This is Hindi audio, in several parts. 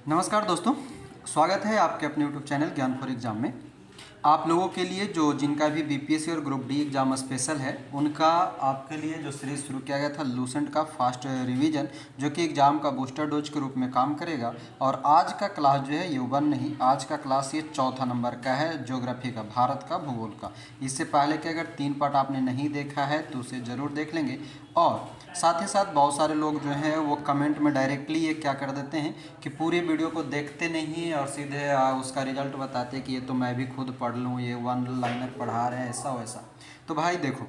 नमस्कार दोस्तों, स्वागत है आपके अपने यूट्यूब चैनल ज्ञान फॉर एग्ज़ाम में। आप लोगों के लिए जिनका भी बीपीएससी और ग्रुप डी एग्ज़ाम स्पेशल है, उनका आपके लिए जो सीरीज़ शुरू किया गया था लूसेंट का फास्ट रिवीजन, जो कि एग्ज़ाम का बूस्टर डोज के रूप में काम करेगा। और आज का क्लास जो है ये वन नहीं, आज का क्लास ये चौथा नंबर का है, ज्योग्राफी का, भारत का, भूगोल का। इससे पहले के अगर 3 पार्ट आपने नहीं देखा है तो उसे ज़रूर देख लेंगे। और साथ ही साथ बहुत सारे लोग जो हैं वो कमेंट में डायरेक्टली ये क्या कर देते हैं कि पूरी वीडियो को देखते नहीं और सीधे उसका रिजल्ट बताते हैं कि ये तो मैं भी खुद पढ़ लूँ, ये वन लाइनर पढ़ा रहे हैं, ऐसा वैसा। तो भाई देखो,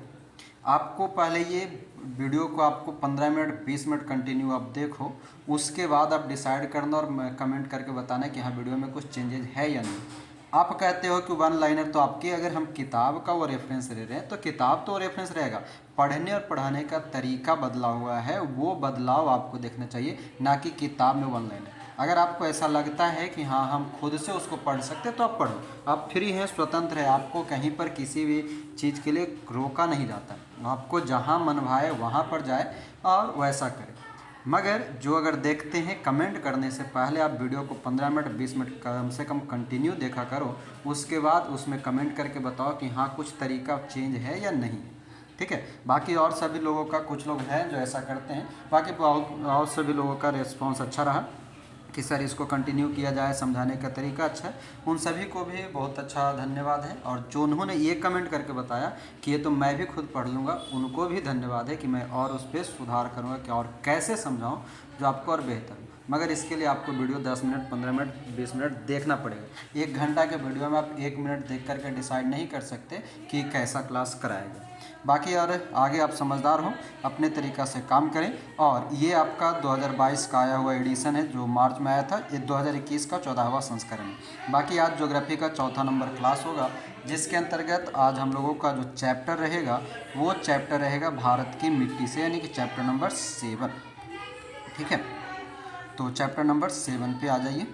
आपको पहले ये वीडियो को आपको 15 मिनट 20 मिनट कंटिन्यू आप देखो, उसके बाद आप डिसाइड करना और कमेंट करके बताना कि हाँ वीडियो में कुछ चेंजेस है या नहीं। आप कहते हो कि वन लाइनर तो आपकी, अगर हम किताब का वो रेफरेंस ले रहे हैं तो किताब तो रेफरेंस रहेगा, पढ़ने और पढ़ाने का तरीका बदला हुआ है, वो बदलाव आपको देखना चाहिए, ना कि किताब में वन लाइनर। अगर आपको ऐसा लगता है कि हाँ हम खुद से उसको पढ़ सकते हैं तो आप पढ़ो, आप फ्री हैं, स्वतंत्र है, आपको कहीं पर किसी भी चीज़ के लिए रोका नहीं जाता। आपको जहाँ मन भाए वहाँ पर जाए और वैसा करें। मगर अगर देखते हैं, कमेंट करने से पहले आप वीडियो को 15 मिनट 20 मिनट कम से कम कंटिन्यू देखा करो, उसके बाद उसमें कमेंट करके बताओ कि हाँ कुछ तरीका चेंज है या नहीं है, ठीक है। बाकी और सभी लोगों का, कुछ लोग हैं जो ऐसा करते हैं, बाकी और सभी लोगों का रिस्पॉन्स अच्छा रहा कि सर इसको कंटिन्यू किया जाए, समझाने का तरीका अच्छा है, उन सभी को भी बहुत अच्छा धन्यवाद है। और जो उन्होंने ये कमेंट करके बताया कि ये तो मैं भी खुद पढ़ लूँगा, उनको भी धन्यवाद है कि मैं और उस पर सुधार करूँगा कि और कैसे समझाऊँ जो आपको और बेहतर हो। मगर इसके लिए आपको वीडियो 10 मिनट 15 मिनट 20 मिनट देखना पड़ेगा। 1 घंटा के वीडियो में आप 1 मिनट देख करके डिसाइड नहीं कर सकते कि कैसा क्लास कराएगा। बाकी और आगे आप समझदार हो, अपने तरीक़ा से काम करें। और ये आपका 2022 का आया हुआ एडिशन है जो मार्च में आया था, ये 2021 का 14वां संस्करण है। बाकी आज ज्योग्राफी का चौथा नंबर क्लास होगा, जिसके अंतर्गत आज हम लोगों का जो चैप्टर रहेगा वो चैप्टर रहेगा भारत की मिट्टी से, यानी कि चैप्टर नंबर 7, ठीक है। तो चैप्टर नंबर 7 पे आ जाइए।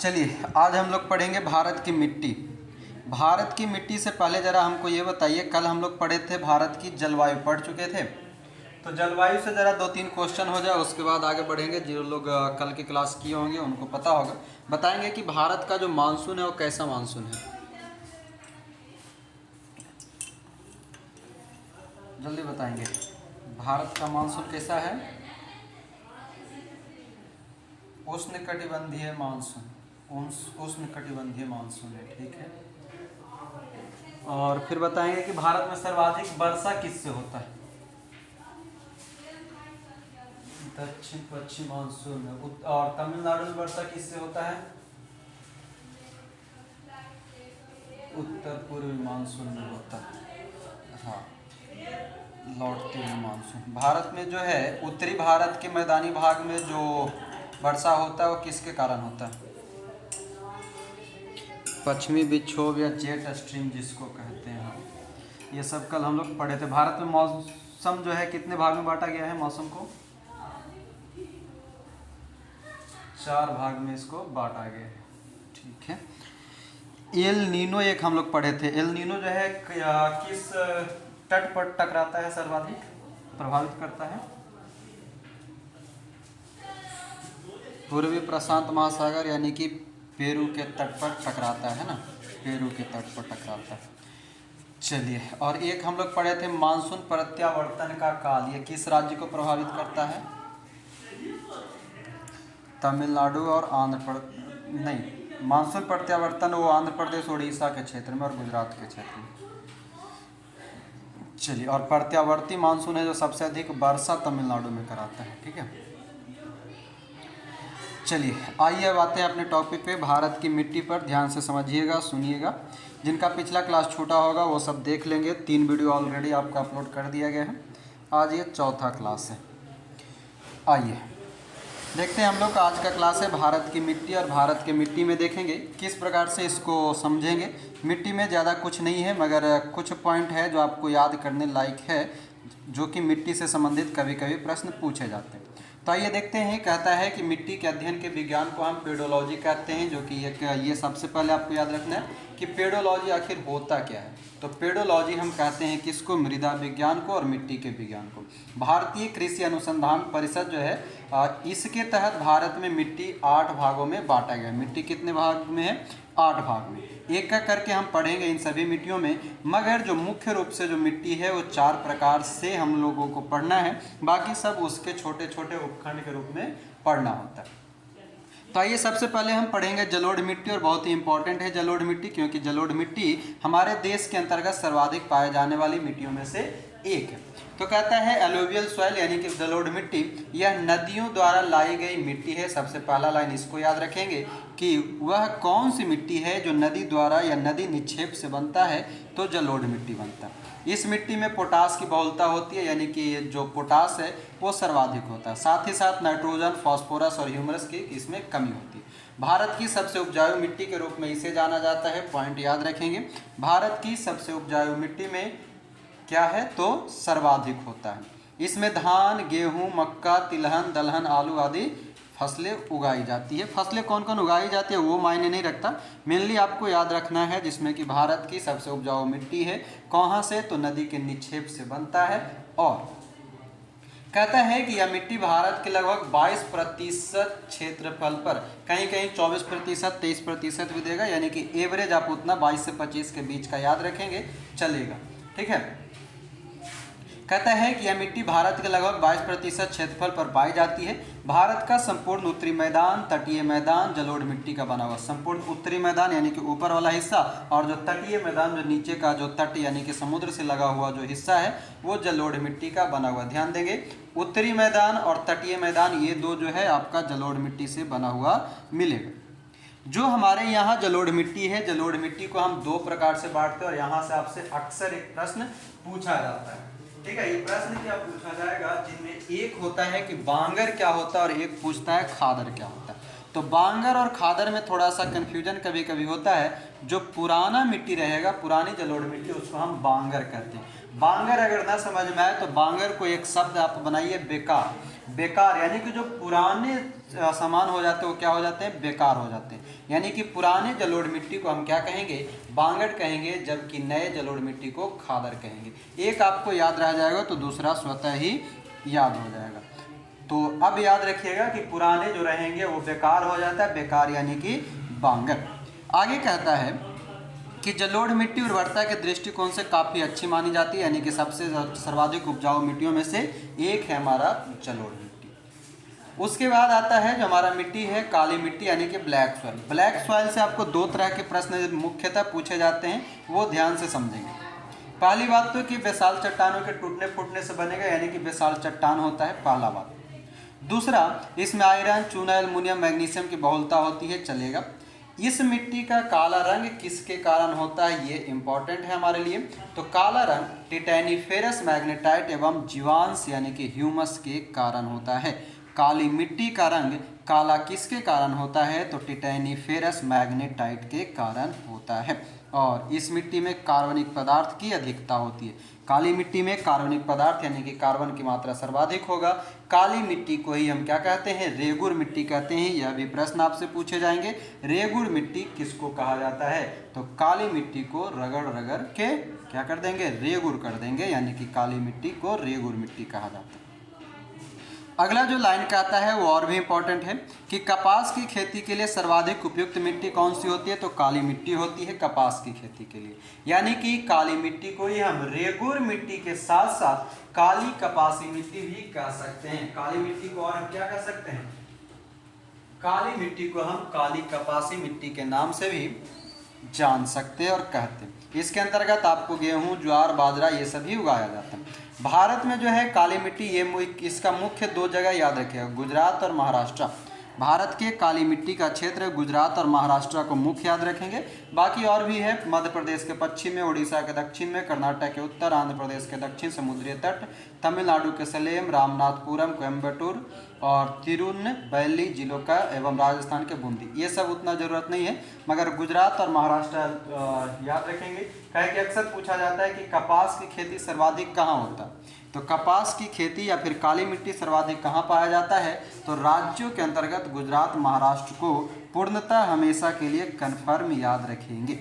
चलिए आज हम लोग पढ़ेंगे भारत की मिट्टी। भारत की मिट्टी से पहले ज़रा हमको ये बताइए, कल हम लोग पढ़े थे भारत की जलवायु, पढ़ चुके थे, तो जलवायु से ज़रा 2-3 क्वेश्चन हो जाए, उसके बाद आगे बढ़ेंगे। जो लोग कल की क्लास किए होंगे उनको पता होगा। बताएंगे कि भारत का जो मानसून है वो कैसा मानसून है, जल्दी बताएंगे। भारत का मानसून कैसा है? उष्णकटिबंधीय मानसून, उष्णकटिबंधीय मानसून है, ठीक है। और फिर बताएंगे कि भारत में सर्वाधिक वर्षा किससे होता है? दक्षिण पश्चिम मानसून में। और तमिलनाडु में वर्षा किससे होता है? उत्तर पूर्वी मानसून में होता है, हाँ, लौटते हुए मानसून। भारत में जो है उत्तरी भारत के मैदानी भाग में जो वर्षा होता है वो किसके कारण होता है? पश्चिमी विक्षोभ या जेट स्ट्रीम जिसको कहते हैं हम, ये सब कल हम लोग पढ़े थे। भारत में मौसम जो है कितने भाग में बांटा गया है? मौसम को 4 भाग में इसको बांटा गया है, ठीक है। एल नीनो एक हम लोग पढ़े थे। एल नीनो जो है किस तट पर टकराता है, सर्वाधिक प्रभावित करता है? पूर्वी प्रशांत महासागर यानी कि पेरू के तट पर टकराता है ना, पेरू के तट पर टकराता है। चलिए, और एक हम लोग पढ़े थे मानसून प्रत्यावर्तन का काल, ये किस राज्य को प्रभावित करता है? तमिलनाडु और आंध्र प्रदेश, नहीं, मानसून प्रत्यावर्तन वो आंध्र प्रदेश उड़ीसा के क्षेत्र में और गुजरात के क्षेत्र में। चलिए, और प्रत्यावर्ती मानसून है जो सबसे अधिक वर्षा तमिलनाडु में कराता है, ठीक है। चलिए आइए अब आते हैं अपने टॉपिक पे, भारत की मिट्टी पर। ध्यान से समझिएगा, सुनिएगा। जिनका पिछला क्लास छूटा होगा वो सब देख लेंगे, 3 वीडियो ऑलरेडी आपका अपलोड कर दिया गया है। आज ये चौथा क्लास है। आइए देखते हैं हम लोग, आज का क्लास है भारत की मिट्टी। और भारत की मिट्टी में देखेंगे किस प्रकार से इसको समझेंगे। मिट्टी में ज़्यादा कुछ नहीं है, मगर कुछ पॉइंट है जो आपको याद करने लायक है, जो कि मिट्टी से संबंधित कभी कभी प्रश्न पूछे जाते हैं। तो आइए देखते हैं। कहता है कि मिट्टी के अध्ययन के विज्ञान को हम पेडोलॉजी कहते हैं, जो कि ये सबसे पहले आपको याद रखना है कि पेडोलॉजी आखिर होता क्या है। तो पेडोलॉजी हम कहते हैं किसको, मृदा विज्ञान को और मिट्टी के विज्ञान को। भारतीय कृषि अनुसंधान परिषद जो है इसके तहत भारत में मिट्टी 8 भागों में बांटा गया है। मिट्टी कितने भाग में है, 8 भाग में। एक एक करके हम पढ़ेंगे इन सभी मिट्टियों में, मगर जो मुख्य रूप से जो मिट्टी है वो 4 प्रकार से हम लोगों को पढ़ना है, बाकी सब उसके छोटे छोटे उपखंड के रूप में पढ़ना होता है। तो आइए सबसे पहले हम पढ़ेंगे जलोढ़ मिट्टी, और बहुत ही इंपॉर्टेंट है जलोढ़ मिट्टी, क्योंकि जलोढ़ मिट्टी हमारे देश के अंतर्गत सर्वाधिक पाए जाने वाली मिट्टियों में से एक है। तो कहता है एलुवियल सॉइल यानी कि जलोढ़ मिट्टी, यह नदियों द्वारा लाई गई मिट्टी है। सबसे पहला लाइन इसको याद रखेंगे कि वह कौन सी मिट्टी है जो नदी द्वारा या नदी निक्षेप से बनता है, तो जलोढ़ मिट्टी बनता है। इस मिट्टी में पोटास की बहुलता होती है, यानी कि जो पोटास है वो सर्वाधिक होता है। साथ ही साथ नाइट्रोजन, फास्फोरस और ह्यूमरस की इसमें कमी होती है। भारत की सबसे उपजाऊ मिट्टी के रूप में इसे जाना जाता है। पॉइंट याद रखेंगे, भारत की सबसे उपजाऊ मिट्टी में क्या है, तो सर्वाधिक होता है। इसमें धान, गेहूं, मक्का, तिलहन, दलहन, आलू आदि फसलें उगाई जाती है। फसलें कौन कौन उगाई जाती है वो मायने नहीं रखता, मेनली आपको याद रखना है जिसमें कि भारत की सबसे उपजाऊ मिट्टी है। कहाँ से, तो नदी के निक्षेप से बनता है। और कहता है कि यह मिट्टी भारत के लगभग 22% क्षेत्रफल पर, कहीं कहीं 24%, 23% भी देगा, यानी कि एवरेज आप उतना 22 से 25 के बीच का याद रखेंगे चलेगा, ठीक है। कहता है कि यह मिट्टी भारत के लगभग 22% क्षेत्रफल पर पाई जाती है। भारत का संपूर्ण उत्तरी मैदान, तटीय मैदान जलोढ़ मिट्टी का बना हुआ। संपूर्ण उत्तरी मैदान यानी कि ऊपर वाला हिस्सा, और जो तटीय मैदान जो नीचे का जो तट यानी कि समुद्र से लगा हुआ जो हिस्सा है वो जलोढ़ मिट्टी का बना हुआ। ध्यान देंगे, उत्तरी मैदान और तटीय मैदान ये दो जो है आपका जलोढ़ मिट्टी से बना हुआ मिलेगा। जो हमारे यहाँ जलोढ़ मिट्टी है, जलोढ़ मिट्टी को हम 2 प्रकार से बांटते हैं, और यहाँ से आपसे अक्सर एक प्रश्न पूछा जाता है, ठीक है। ये प्रश्न क्या पूछा जाएगा, जिनमें एक होता है कि बांगर क्या होता है और एक पूछता है खादर क्या होता है। तो बांगर और खादर में थोड़ा सा कंफ्यूजन कभी कभी होता है। जो पुराना मिट्टी रहेगा, पुरानी जलोढ़ मिट्टी, उसको हम बांगर कहते हैं। बांगर अगर ना समझ में आए तो बांगर को एक शब्द आप बनाइए, बेकार। बेकार यानी कि जो पुराने सामान हो जाते हैं वो क्या हो जाते हैं, बेकार हो जाते हैं। यानी कि पुराने जलोढ़ मिट्टी को हम क्या कहेंगे, बांगर कहेंगे, जबकि नए जलोढ़ मिट्टी को खादर कहेंगे। एक आपको याद रह जाएगा तो दूसरा स्वतः ही याद हो जाएगा। तो अब याद रखिएगा कि पुराने जो रहेंगे वो बेकार हो जाता है, बेकार यानी कि बांगर। आगे कहता है कि जलोढ़ मिट्टी उर्वरता के दृष्टिकोण से काफ़ी अच्छी मानी जाती है, यानी कि सबसे सर्वाधिक उपजाऊ मिट्टियों में से एक है हमारा जलोढ़ मिट्टी। उसके बाद आता है जो हमारा मिट्टी है काली मिट्टी यानी कि ब्लैक सॉइल। ब्लैक सॉइल से आपको 2 तरह के प्रश्न मुख्यतः पूछे जाते हैं, वो ध्यान से समझेंगे। पहली बात तो कि बेसाल चट्टानों के टूटने फूटने से बनेगा, यानी कि बेसाल चट्टान होता है, पहला बात। दूसरा, इसमें आयरन, चूना, एल्युमिनियम, मैग्नीशियम की बहुलता होती है, चलेगा। इस मिट्टी का काला रंग किसके कारण होता है, ये इंपॉर्टेंट है हमारे लिए। तो काला रंग टिटैनिफेरस मैग्नेटाइट एवं जीवांश यानी कि ह्यूमस के कारण होता है। काली मिट्टी का रंग काला किसके कारण होता है, तो टिटैनिफेरस मैग्नेटाइट के कारण होता है। और इस मिट्टी में कार्बनिक पदार्थ की अधिकता होती है। काली मिट्टी में कार्बनिक पदार्थ यानी कि कार्बन की मात्रा सर्वाधिक होगा। काली मिट्टी को ही हम क्या कहते हैं, रेगुर मिट्टी कहते हैं। यह भी प्रश्न आपसे पूछे जाएंगे, रेगुर मिट्टी किसको कहा जाता है, तो काली मिट्टी को रगड़ रगड़ के क्या कर देंगे, रेगुर कर देंगे, यानी कि काली मिट्टी को रेगुर मिट्टी कहा जाता है। अगला जो लाइन कहता है वो और भी इम्पोर्टेंट है कि कपास की खेती के लिए सर्वाधिक उपयुक्त मिट्टी कौन सी होती है, तो काली मिट्टी होती है कपास की खेती के लिए। यानी कि काली मिट्टी को ही हम रेगुर मिट्टी के साथ साथ काली कपासी मिट्टी भी कह सकते हैं। काली मिट्टी को और हम क्या कह सकते हैं, काली मिट्टी को हम काली कपासी मिट्टी के नाम से भी जान सकते हैं और कहते हैं। इसके अंतर्गत आपको गेहूं, ज्वार, बाजरा ये सभी उगाया जाता है। भारत में जो है काली मिट्टी, ये इसका मुख्य 2 जगह याद रखिएगा, गुजरात और महाराष्ट्र। भारत के काली मिट्टी का क्षेत्र गुजरात और महाराष्ट्र को मुख्य याद रखेंगे। बाकी और भी है, मध्य प्रदेश के पश्चिम में, उड़ीसा के दक्षिण में, कर्नाटक के उत्तर, आंध्र प्रदेश के दक्षिण समुद्री तट, तमिलनाडु के सलेम, रामनाथपुरम, कोयम्बटूर और तिरुनेलवेली जिलों का एवं राजस्थान के बूंदी। ये सब उतना ज़रूरत नहीं है, मगर गुजरात और महाराष्ट्र याद रखेंगे। कहे कि अक्सर पूछा जाता है कि कपास की खेती सर्वाधिक कहाँ होता है, तो कपास की खेती या फिर काली मिट्टी सर्वाधिक कहाँ पाया जाता है, तो राज्यों के अंतर्गत गुजरात, महाराष्ट्र को पूर्णतः हमेशा के लिए कन्फर्म याद रखेंगे।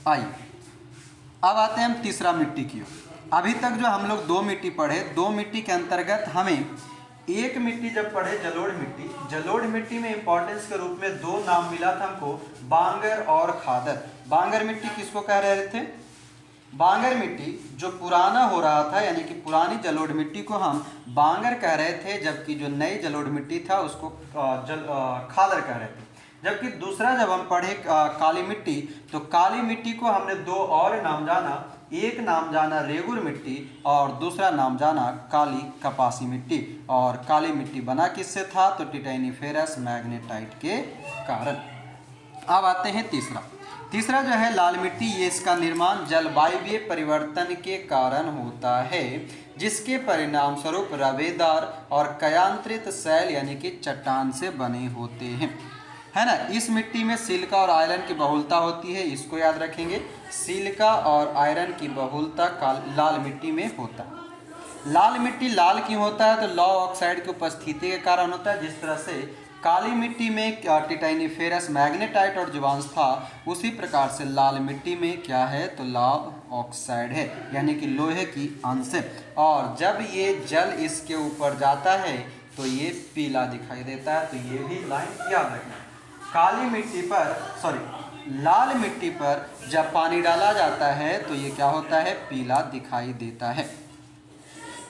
आइए अब आते हैं हम तीसरा मिट्टी की ओर। अभी तक जो हम लोग 2 मिट्टी पढ़े, 2 मिट्टी के अंतर्गत हमें एक मिट्टी जब पढ़े जलोढ़ मिट्टी, जलोढ़ मिट्टी में इंपॉर्टेंस के रूप में 2 नाम मिला था हमको, बांगर और खादर। बांगर मिट्टी किसको कह रहे थे? बांगर मिट्टी जो पुराना हो रहा था, यानी कि पुरानी जलोढ़ मिट्टी को हम बांगर कह रहे थे, जबकि जो नई जलोढ़ मिट्टी था उसको खादर कह रहे थे। जबकि दूसरा जब हम पढ़े काली मिट्टी, तो काली मिट्टी को हमने 2 और नाम जाना। एक नाम जाना रेगुर मिट्टी और दूसरा नाम जाना काली कपासी मिट्टी। और काली मिट्टी बना किससे था? तो टिटेनिफेरस मैग्नेटाइट के कारण। अब आते हैं तीसरा जो है लाल मिट्टी, ये इसका निर्माण जलवायु परिवर्तन के कारण होता है, जिसके परिणाम स्वरूप रवेदार और कयांत्रित शैल यानी कि चट्टान से बने होते हैं, है ना। इस मिट्टी में सिलिका और आयरन की बहुलता होती है, इसको याद रखेंगे। सिलिका और आयरन की बहुलता लाल मिट्टी में होता है। लाल मिट्टी लाल क्यों होता है? तो लौ ऑक्साइड की उपस्थिति के कारण होता है। जिस तरह से काली मिट्टी में टिटेनिफेरस मैग्नेटाइट और जीवांश था, उसी प्रकार से लाल मिट्टी में क्या है? तो लौ ऑक्साइड है, यानी कि लोहे की अंश है। और जब ये जल इसके ऊपर जाता है तो ये पीला दिखाई देता है। तो ये भी लाइन याद रखना। काली मिट्टी पर लाल मिट्टी पर जब पानी डाला जाता है तो ये क्या होता है? पीला दिखाई देता है।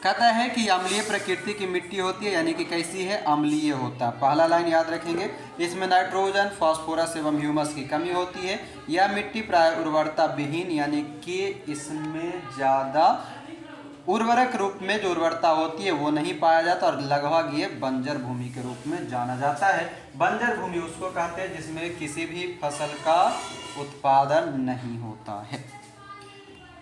कहता है कि अम्लीय प्रकृति की मिट्टी होती है, यानी कि कैसी है? अम्लीय होता है। पहला लाइन याद रखेंगे। इसमें नाइट्रोजन, फास्फोरस एवं ह्यूमस की कमी होती है। यह मिट्टी प्राय उर्वरता विहीन, यानी कि इसमें ज़्यादा उर्वरक रूप में जो उर्वरता होती है वो नहीं पाया जाता, और लगभग ये बंजर भूमि के रूप में जाना जाता है। बंजर भूमि उसको कहते हैं जिसमें किसी भी फसल का उत्पादन नहीं होता है।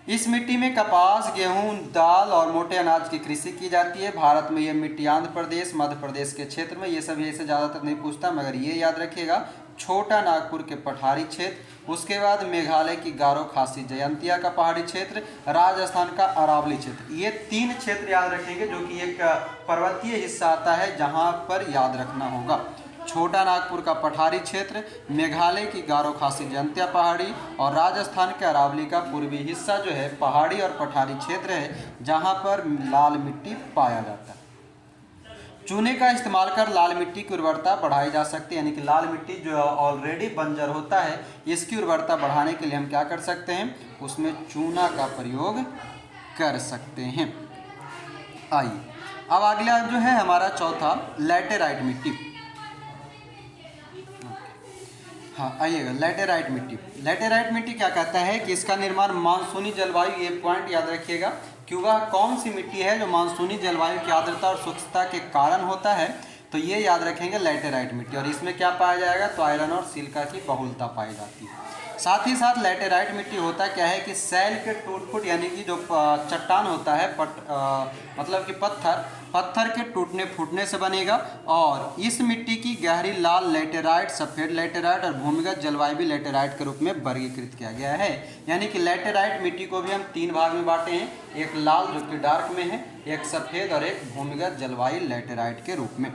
इस मिट्टी में कपास, गेहूं, दाल और मोटे अनाज की कृषि की जाती है। भारत में ये मिट्टी आंध्र प्रदेश, मध्य प्रदेश के क्षेत्र में, ये सभी ऐसे ज़्यादातर नहीं पूछता, मगर ये याद रखिएगा। छोटा नागपुर के पठारी क्षेत्र, उसके बाद मेघालय की गारो खासी जयंतिया का पहाड़ी क्षेत्र, राजस्थान का अरावली क्षेत्र, ये 3 क्षेत्र याद रखेंगे, जो कि एक पर्वतीय हिस्सा आता है जहाँ पर याद रखना होगा। छोटा नागपुर का पठारी क्षेत्र, मेघालय की गारो खासी जयंतिया पहाड़ी और राजस्थान के अरावली का पूर्वी हिस्सा जो है पहाड़ी और पठारी क्षेत्र है, जहाँ पर लाल मिट्टी पाया जाता है। चूने का इस्तेमाल कर लाल मिट्टी की उर्वरता बढ़ाई जा सकती है, यानी कि लाल मिट्टी जो ऑलरेडी बंजर होता है, इसकी उर्वरता बढ़ाने के लिए हम क्या कर सकते हैं? उसमें चूना का प्रयोग कर सकते हैं। आइए अब अगला जो है हमारा चौथा लैटेराइट मिट्टी। हाँ आइएगा, लैटेराइट मिट्टी। लैटेराइट मिट्टी क्या कहता है कि इसका निर्माण मानसूनी जलवायु, ये पॉइंट याद रखिएगा कि वह कौन सी मिट्टी है जो मानसूनी जलवायु की आर्द्रता और शुष्कता के कारण होता है। तो ये याद रखेंगे लैटेराइट मिट्टी। और इसमें क्या पाया जाएगा? तो आयरन और सिलिका की बहुलता पाई जाती है। साथ ही साथ लैटेराइट मिट्टी होता क्या है कि शैल के टूट फूट, यानी कि जो चट्टान होता है मतलब कि पत्थर के टूटने फूटने से बनेगा। और इस मिट्टी की गहरी लाल लैटेराइट, सफ़ेद लैटेराइट और भूमिगत जलवायु लैटेराइट के रूप में वर्गीकृत किया गया है। यानी कि लैटेराइट मिट्टी को भी हम 3 भाग में बांटे हैं, एक लाल जो कि डार्क में है, एक सफ़ेद और एक भूमिगत जलवायु लैटेराइट के रूप में।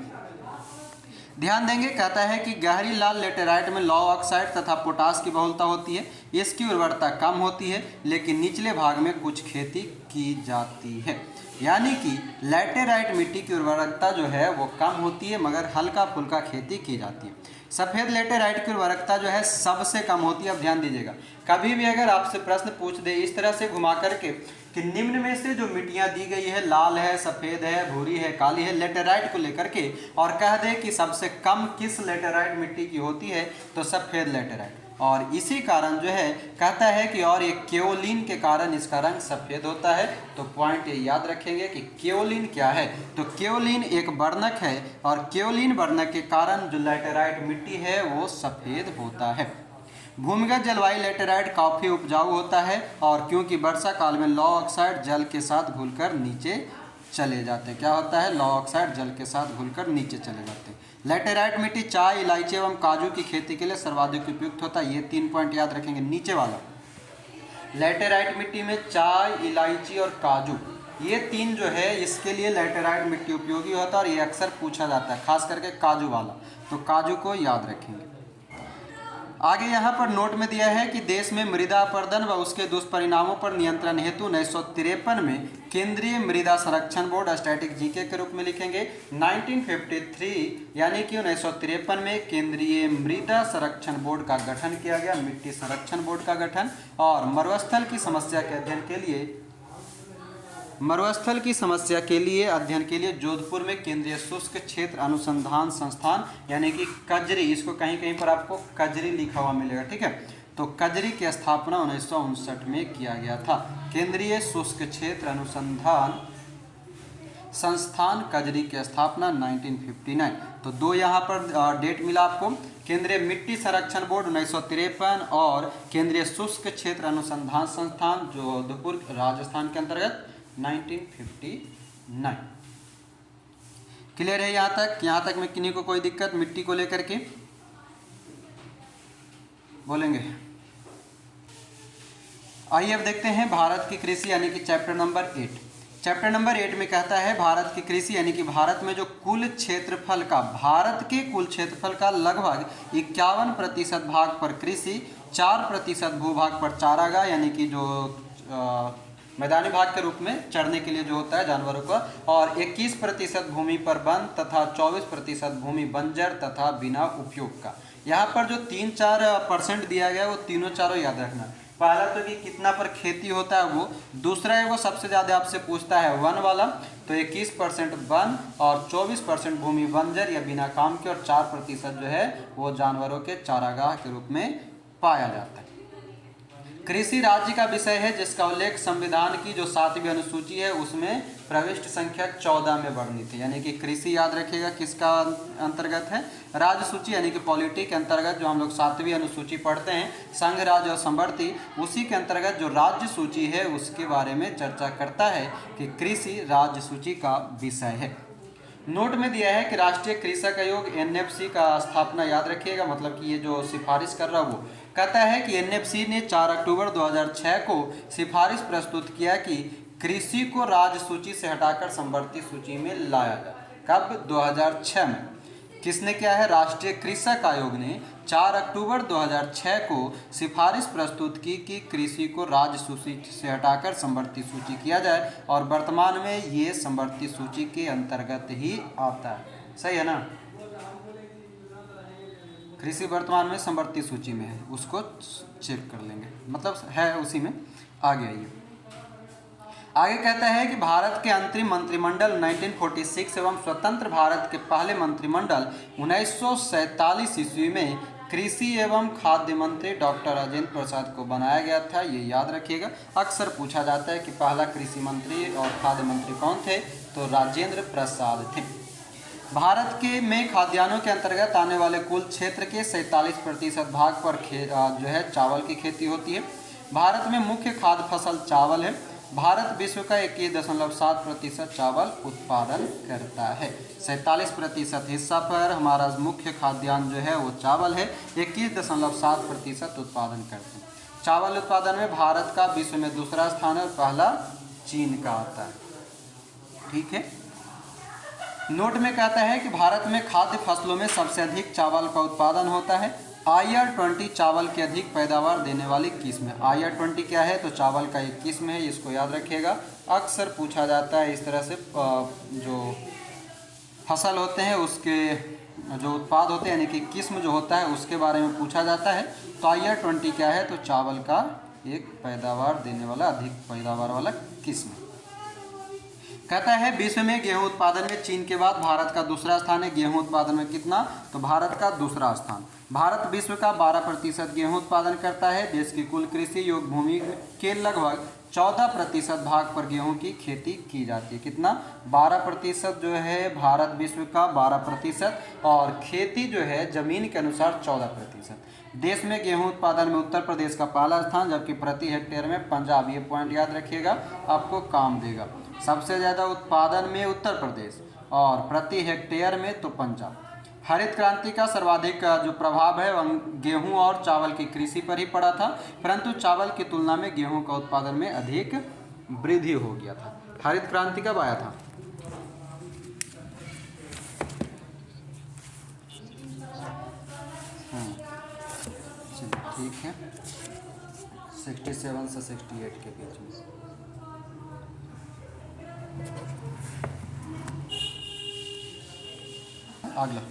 ध्यान देंगे, कहता है कि गहरी लाल लैटेराइट में लौ ऑक्साइड तथा पोटास की बहुलता होती है। इसकी उर्वरता कम होती है, लेकिन निचले भाग में कुछ खेती की जाती है। यानी कि लैटेराइट मिट्टी की उर्वरकता जो है वो कम होती है, मगर हल्का फुल्का खेती की जाती है। सफ़ेद लैटेराइट की उर्वरकता जो है सबसे कम होती है। अब ध्यान दीजिएगा, कभी भी अगर आपसे प्रश्न पूछ दे इस तरह से घुमा करके कि निम्न में से जो मिट्टियाँ दी गई है, लाल है, सफ़ेद है, भूरी है, काली है, लैटेराइट को लेकर के, और कह दे कि सबसे कम किस लैटेराइट मिट्टी की होती है, तो सफ़ेद लैटेराइट। और इसी कारण जो है कहता है कि और ये केओलिन के कारण इसका रंग सफ़ेद होता है। तो पॉइंट ये याद रखेंगे कि केओलिन क्या है। तो केओलिन एक वर्णक है, और केओलिन वर्णक के कारण जो लैटेराइट मिट्टी है वो सफ़ेद होता है। भूमिगत जलवायु लैटेराइट काफ़ी उपजाऊ होता है, और क्योंकि वर्षा काल में लौ ऑक्साइड जल के साथ घुलकर नीचे चले जाते हैं। क्या होता है? लौ ऑक्साइड जल के साथ घुलकर नीचे चले जाते हैं। लैटेराइट मिट्टी चाय, इलायची एवं काजू की खेती के लिए सर्वाधिक उपयुक्त होता है। ये 3 पॉइंट याद रखेंगे। नीचे वाला, लैटेराइट मिट्टी में चाय, इलायची और काजू, ये 3 जो है इसके लिए लैटेराइट मिट्टी उपयोगी होता है, और ये अक्सर पूछा जाता है, खास करके काजू वाला। तो काजू को याद रखेंगे। आगे यहाँ पर नोट में दिया है कि देश में मृदा अपरदन व उसके दुष्परिणामों पर नियंत्रण हेतु 1953 में केंद्रीय मृदा संरक्षण बोर्ड, स्टैटिक जीके के रूप में लिखेंगे 1953 यानी कि 1953 में केंद्रीय मृदा संरक्षण बोर्ड का गठन किया गया, मिट्टी संरक्षण बोर्ड का गठन। और मरुस्थल की समस्या के अध्ययन के लिए जोधपुर में केंद्रीय शुष्क क्षेत्र अनुसंधान संस्थान यानी कि कजरी, इसको कहीं कहीं पर आपको कजरी लिखा हुआ मिलेगा, ठीक है। तो कजरी की स्थापना 1959 में किया गया था। केंद्रीय शुष्क क्षेत्र अनुसंधान संस्थान कजरी की स्थापना 1959। तो दो यहाँ पर डेट मिला आपको, केंद्रीय मिट्टी संरक्षण बोर्ड 1953 और केंद्रीय शुष्क क्षेत्र अनुसंधान संस्थान जोधपुर राजस्थान के अंतर्गत 1959। क्लियर है यहाँ तक? यहाँ तक में किन्हीं को कोई दिक्कत मिट्टी को लेकर के बोलेंगे? आइए अब देखते हैं भारत की कृषि यानी कि चैप्टर नंबर 8। चैप्टर नंबर 8 में कहता है भारत की कृषि यानी कि भारत में जो कुल क्षेत्रफल का, भारत के कुल क्षेत्रफल का लगभग 51% भाग पर कृषि, 4% भूभाग पर चारागाह यानी कि जो मैदानी भाग के रूप में चरने के लिए जो होता है जानवरों का, और 21% भूमि पर वन तथा 24% भूमि बंजर तथा बिना उपयोग का। यहाँ पर जो 3-4% दिया गया है वो तीनों चारों याद रखना। पहला तो कि कितना पर खेती होता है वो, दूसरा है वो सबसे ज़्यादा आपसे पूछता है वन वाला, तो 21% वन और 24% भूमि बंजर या बिना काम के, और 4% जो है वो जानवरों के चारागाह के रूप में पाया जाता है। कृषि राज्य का विषय है जिसका उल्लेख संविधान की जो 7वीं अनुसूची है उसमें प्रविष्ट संख्या 14 में वर्णित है। यानी कि कृषि याद रखिएगा किसका अंतर्गत है, राज्य सूची यानी कि पॉलिटी के अंतर्गत जो हम लोग 7वीं अनुसूची पढ़ते हैं, संघ राज्य और समवर्ती, उसी के अंतर्गत जो राज्य सूची है उसके बारे में चर्चा करता है कि कृषि राज्य सूची का विषय है। नोट में दिया है कि राष्ट्रीय कृषक आयोग NFC का स्थापना याद रखिएगा, मतलब कि ये जो सिफारिश कर रहा है वो कहता है कि NFC ने 4 अक्टूबर 2006 को सिफारिश प्रस्तुत किया कि कृषि को राज्य सूची से हटाकर समवर्ती सूची में लाया जाए। कब? 2006 में। किसने किया है? राष्ट्रीय कृषक आयोग ने 4 अक्टूबर 2006 को सिफारिश प्रस्तुत की कि कृषि को राज्य सूची से हटाकर समवर्ती सूची किया जाए, और वर्तमान में ये समवर्ती सूची के अंतर्गत ही आता है। सही है ना? कृषि वर्तमान में समवर्ती सूची में है, उसको चेक कर लेंगे, मतलब है उसी में। आगे आइए, आगे कहता है कि भारत के अंतरिम मंत्रिमंडल 1946 एवं स्वतंत्र भारत के पहले मंत्रिमंडल 1947 ईस्वी में कृषि एवं खाद्य मंत्री डॉक्टर राजेंद्र प्रसाद को बनाया गया था। ये याद रखिएगा, अक्सर पूछा जाता है कि पहला कृषि मंत्री और खाद्य मंत्री कौन थे, तो राजेंद्र प्रसाद थे। भारत के में खाद्यान्नों के अंतर्गत आने वाले कुल क्षेत्र के 47% भाग पर जो है चावल की खेती होती है। भारत में मुख्य खाद्य फसल चावल है। भारत विश्व का 21.7% चावल उत्पादन करता है। 47% हिस्सा पर हमारा मुख्य खाद्यान्न जो है वो चावल है, 21.7% उत्पादन करते हैं। चावल उत्पादन में भारत का विश्व में दूसरा स्थान है और पहला चीन का आता है। ठीक है। नोट में कहता है कि भारत में खाद्य फसलों में सबसे अधिक चावल का उत्पादन होता है। IR-20 चावल की अधिक पैदावार देने वाली किस्म है। IR-20 क्या है, तो चावल का एक किस्म है, इसको याद रखिएगा। अक्सर पूछा जाता है इस तरह से, जो फसल होते हैं उसके जो उत्पाद होते हैं यानी कि किस्म जो होता है उसके बारे में पूछा जाता है। तो IR-20 क्या है, तो चावल का एक पैदावार देने वाला, अधिक पैदावार वाला किस्म। कहता है विश्व में गेहूं उत्पादन में चीन के बाद भारत का दूसरा स्थान है। गेहूं उत्पादन में कितना, तो भारत का दूसरा स्थान। भारत विश्व का 12% गेहूं उत्पादन करता है। देश की कुल कृषि योग्य भूमि के लगभग 14% भाग पर गेहूं की खेती की जाती है। कितना, 12% जो है भारत विश्व का 12%, और खेती जो है जमीन के अनुसार 14%। देश में गेहूं उत्पादन में उत्तर प्रदेश का पहला स्थान, जबकि प्रति हेक्टेयर में पंजाब। ये पॉइंट याद रखिएगा, आपको काम देगा। सबसे ज़्यादा उत्पादन में उत्तर प्रदेश और प्रति हेक्टेयर में तो पंजाब। हरित क्रांति का सर्वाधिक जो प्रभाव है वह गेहूं और चावल की कृषि पर ही पड़ा था, परंतु चावल की तुलना में गेहूं का उत्पादन में अधिक वृद्धि हो गया था। हरित क्रांति कब आया था, ठीक है, 67 से 68 के बीच में। अगला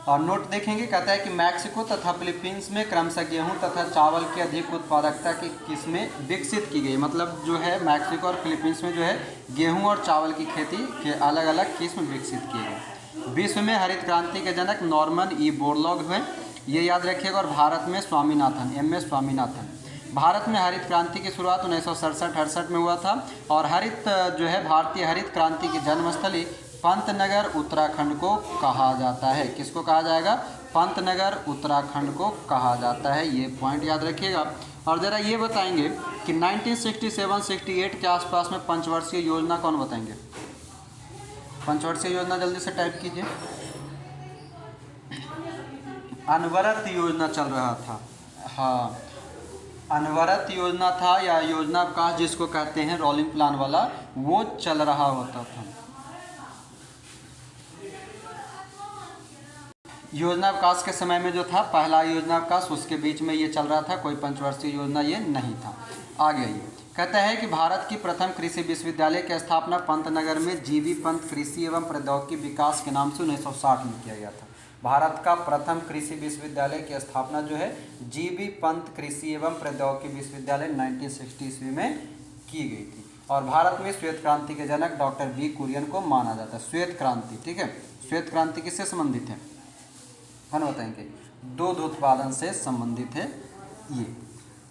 और नोट देखेंगे, कहता है कि मैक्सिको तथा फिलीपींस में क्रमशः गेहूं तथा चावल की अधिक उत्पादकता की किस्में विकसित की गई। मतलब जो है मैक्सिको और फिलीपींस में जो है गेहूं और चावल की खेती के अलग अलग किस्म विकसित किए गए। विश्व में हरित क्रांति के जनक नॉर्मन ई बोरलॉग हुए, ये याद रखिएगा। और भारत में स्वामीनाथन, MS स्वामीनाथन। भारत में हरित क्रांति की शुरुआत 1967-68 में हुआ था। और हरित जो है भारतीय हरित क्रांति की जन्मस्थली पंतनगर उत्तराखंड को कहा जाता है। किसको कहा जाएगा? पंतनगर उत्तराखंड को कहा जाता है। ये पॉइंट याद रखिएगा। और ज़रा ये बताएंगे कि 1967-68 के आसपास में पंचवर्षीय योजना कौन बताएंगे? पंचवर्षीय योजना जल्दी से टाइप कीजिए। अनवरत योजना चल रहा था। हाँ, अनवरत योजना था या योजना अवकाश जिसको कहते हैं, रोलिंग प्लान वाला, वो चल रहा होता था। योजना अवकाश के समय में जो था पहला योजना अवकाश, उसके बीच में ये चल रहा था, कोई पंचवर्षीय योजना ये नहीं था। आगे ये कहता है कि भारत की प्रथम कृषि विश्वविद्यालय की स्थापना पंतनगर में GV पंत कृषि एवं प्रौद्योगिकी विकास के नाम से 1960 में किया गया था। भारत का प्रथम कृषि विश्वविद्यालय की स्थापना जो है GV पंत कृषि एवं प्रौद्योगिकी विश्वविद्यालय 1960 ईस्वी में की गई थी। और भारत में श्वेत क्रांति के जनक डॉक्टर B कुरियन को माना जाता है। श्वेत क्रांति, ठीक है, श्वेत क्रांति किससे संबंधित है? कौन बताएंगे? दूध उत्पादन से संबंधित है ये।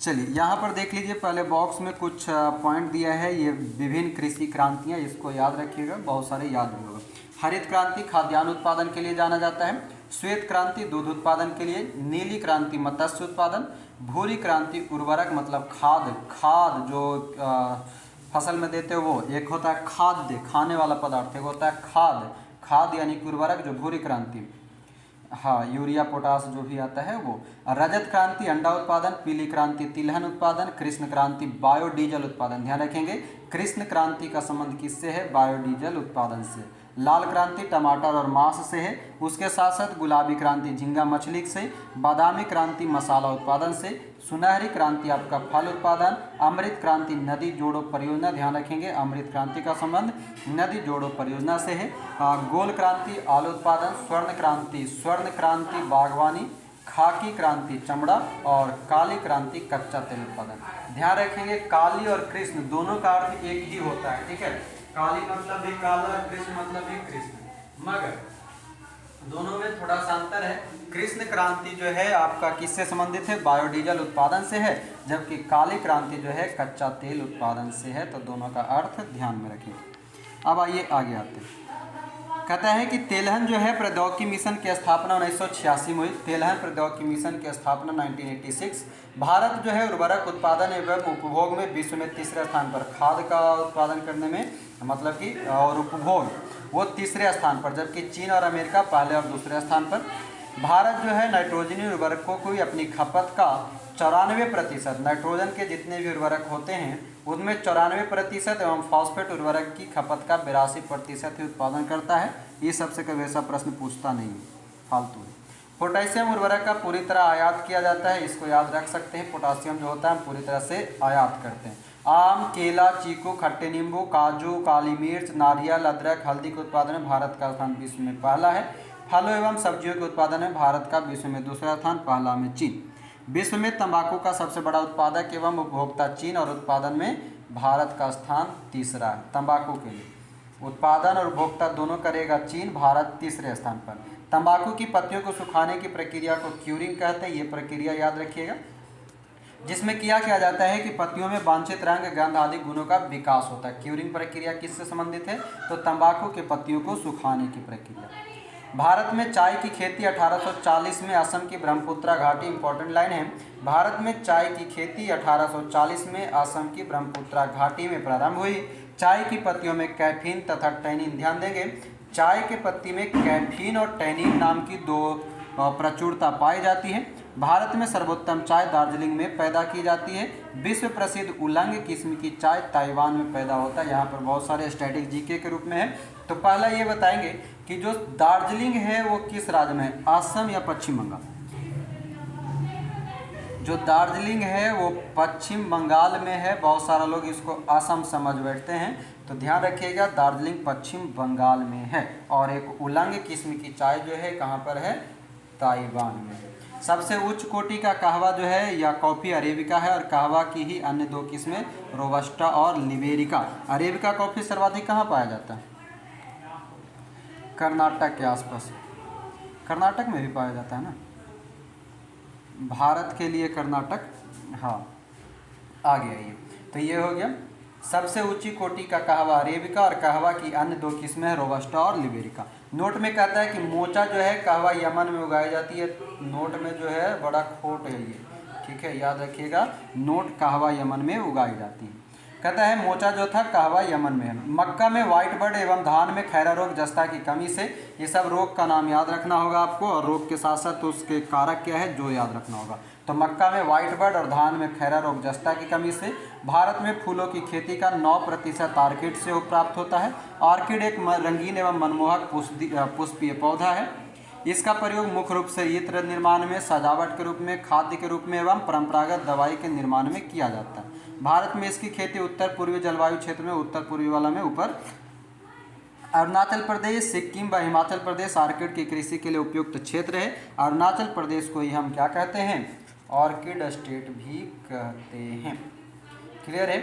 चलिए यहाँ पर देख लीजिए, पहले बॉक्स में कुछ पॉइंट दिया है, ये विभिन्न कृषि क्रांतियाँ, इसको याद रखिएगा, बहुत सारे याद भी होगा। हरित क्रांति खाद्यान्न उत्पादन के लिए जाना जाता है। श्वेत क्रांति दूध उत्पादन के लिए। नीली क्रांति मत्स्य उत्पादन। भूरी क्रांति उर्वरक मतलब खाद जो फसल में देते हो वो। एक होता है खाद्य, खाने वाला पदार्थ, एक होता है खाद यानी कि उर्वरक, जो भूरी क्रांति, हाँ, यूरिया पोटास जो भी आता है वो। रजत क्रांति अंडा उत्पादन। पीली क्रांति तिलहन उत्पादन। कृष्ण क्रांति बायोडीजल उत्पादन। ध्यान रखेंगे, कृष्ण क्रांति का संबंध किससे है? बायोडीजल उत्पादन से। लाल क्रांति टमाटर और मांस से है। उसके साथ साथ गुलाबी क्रांति झींगा मछली से। बादामी क्रांति मसाला उत्पादन से। सुनहरी क्रांति आपका फल उत्पादन। अमृत क्रांति नदी जोड़ो परियोजना, ध्यान रखेंगे, अमृत क्रांति का संबंध नदी जोड़ो परियोजना से है। गोल क्रांति आलू उत्पादन। स्वर्ण क्रांति बागवानी। खाकी क्रांति चमड़ा। और काली क्रांति कच्चा तेल उत्पादन। ध्यान रखेंगे, काली और कृष्ण दोनों का अर्थ एक ही होता है, ठीक है। काली मतलब भी काला, कृष्ण मतलब भी कृष्ण, मगर दोनों में थोड़ा सा अंतर है। कृष्ण क्रांति जो है आपका किससे संबंधित है? बायोडीजल उत्पादन से है, जबकि काली क्रांति जो है कच्चा तेल उत्पादन से है। तो दोनों का अर्थ ध्यान में रखिए। अब आइए आगे आते हैं। कहता है कि तेलहन जो है प्रौद्योगिकी मिशन की स्थापना 1986 में हुई। तेलहन प्रौद्योगिकी मिशन की स्थापना 1986। भारत जो है उर्वरक उत्पादन एवं उपभोग में विश्व में तीसरे स्थान पर। खाद का उत्पादन करने में मतलब कि और उपभोग वो तीसरे स्थान पर, जबकि चीन और अमेरिका पहले और दूसरे स्थान पर। भारत जो है नाइट्रोजनी उर्वरकों को अपनी खपत का 94%, नाइट्रोजन के जितने भी उर्वरक होते हैं उनमें 94% एवं फॉस्फेट उर्वरक की खपत का 82% ही उत्पादन करता है। ये सबसे कभी ऐसा प्रश्न पूछता नहीं है, फालतू है। पोटेशियम उर्वरक का पूरी तरह आयात किया जाता है, इसको याद रख सकते हैं। पोटेशियम जो होता है हम पूरी तरह से आयात करते हैं। आम, केला, चीकू, खट्टे नींबू, काजू, काली मिर्च, नारियल, अदरक, हल्दी के उत्पादन में भारत का स्थान विश्व में पहला है। फलों एवं सब्जियों के उत्पादन में भारत का विश्व में दूसरा स्थान, पहला में चीन। विश्व में तंबाकू का सबसे बड़ा उत्पादक एवं उपभोक्ता चीन और उत्पादन में भारत का स्थान तीसरा है। तंबाकू के लिए उत्पादन और उपभोक्ता दोनों करेगा चीन, भारत तीसरे स्थान पर। तंबाकू की पत्तियों को सुखाने की प्रक्रिया को क्यूरिंग कहते हैं। ये प्रक्रिया याद रखिएगा, जिसमें किया जाता है कि पत्तियों में वांछित रंग, गंध आदि गुणों का विकास होता है। क्यूरिंग प्रक्रिया किससे संबंधित है? तो तंबाकू के पत्तियों को सुखाने की प्रक्रिया। भारत में चाय की खेती 1840 में असम की ब्रह्मपुत्रा घाटी, इंपॉर्टेंट लाइन है। भारत में चाय की खेती 1840 में असम की ब्रह्मपुत्रा घाटी में प्रारंभ हुई। चाय की पत्तियों में कैफीन तथा टैनिन, ध्यान देंगे, चाय के पत्ती में कैफीन और टैनिन नाम की दो प्रचुरता पाई जाती है। भारत में सर्वोत्तम चाय दार्जिलिंग में पैदा की जाती है। विश्व प्रसिद्ध उलंग किस्म की चाय ताइवान में पैदा होता है। यहाँ पर बहुत सारे स्टैटिक जीके के रूप में है। तो पहला ये बताएंगे कि जो दार्जिलिंग है वो किस राज्य में है? असम या पश्चिम बंगाल? जो दार्जिलिंग है वो पश्चिम बंगाल में है। बहुत सारा लोग इसको असम समझ बैठते हैं, तो ध्यान रखिएगा दार्जिलिंग पश्चिम बंगाल में है। और एक उलंग किस्म की चाय जो है कहाँ पर है, ताइवान में। सबसे उच्च कोटि का कहवा जो है या कॉफ़ी अरेबिका है, और कहवा की ही अन्य दो किस्में रोबस्टा और लिबेरिका। अरेबिका कॉफ़ी सर्वाधिक कहाँ पाया जाता है, कर्नाटक के आसपास। कर्नाटक में भी पाया जाता है ना, भारत के लिए कर्नाटक। हाँ आ गया ये, तो ये हो गया सबसे ऊंची कोटि का कहवा अरेबिका, और कहवा की अन्य दो किस्में हैं रोबस्टा और लिबेरिका। नोट में कहता है कि मोचा जो है कहवा यमन में उगाई जाती है। नोट में जो है बड़ा खोट है ये, ठीक है, याद रखिएगा। नोट कहवा यमन में उगाई जाती है। कहता है मोचा जो था कहवा यमन में है। मक्का में व्हाइट बर्ड एवं धान में खैरा रोग जस्ता की कमी से, ये सब रोग का नाम याद रखना होगा आपको, और रोग के साथ साथ उसके कारक क्या है जो याद रखना होगा। तो मक्का में व्हाइट बर्ड और धान में खैरा रोग जस्ता की कमी से भारत में फूलों की खेती का 9% ऑर्किड से प्राप्त होता है। ऑर्किड एक रंगीन एवं मनमोहक पुष्पीय पौधा है। इसका प्रयोग मुख्य रूप से इत्र निर्माण में, सजावट के रूप में, खाद्य के रूप में एवं परंपरागत दवाई के निर्माण में किया जाता है। भारत में इसकी खेती उत्तर पूर्वी जलवायु क्षेत्र में, उत्तर पूर्वी वाला में ऊपर अरुणाचल प्रदेश, सिक्किम व हिमाचल प्रदेश ऑर्किड की कृषि के लिए उपयुक्त क्षेत्र है। अरुणाचल प्रदेश को ही हम क्या कहते हैं, ऑर्किड स्टेट भी कहते हैं। क्लियर है।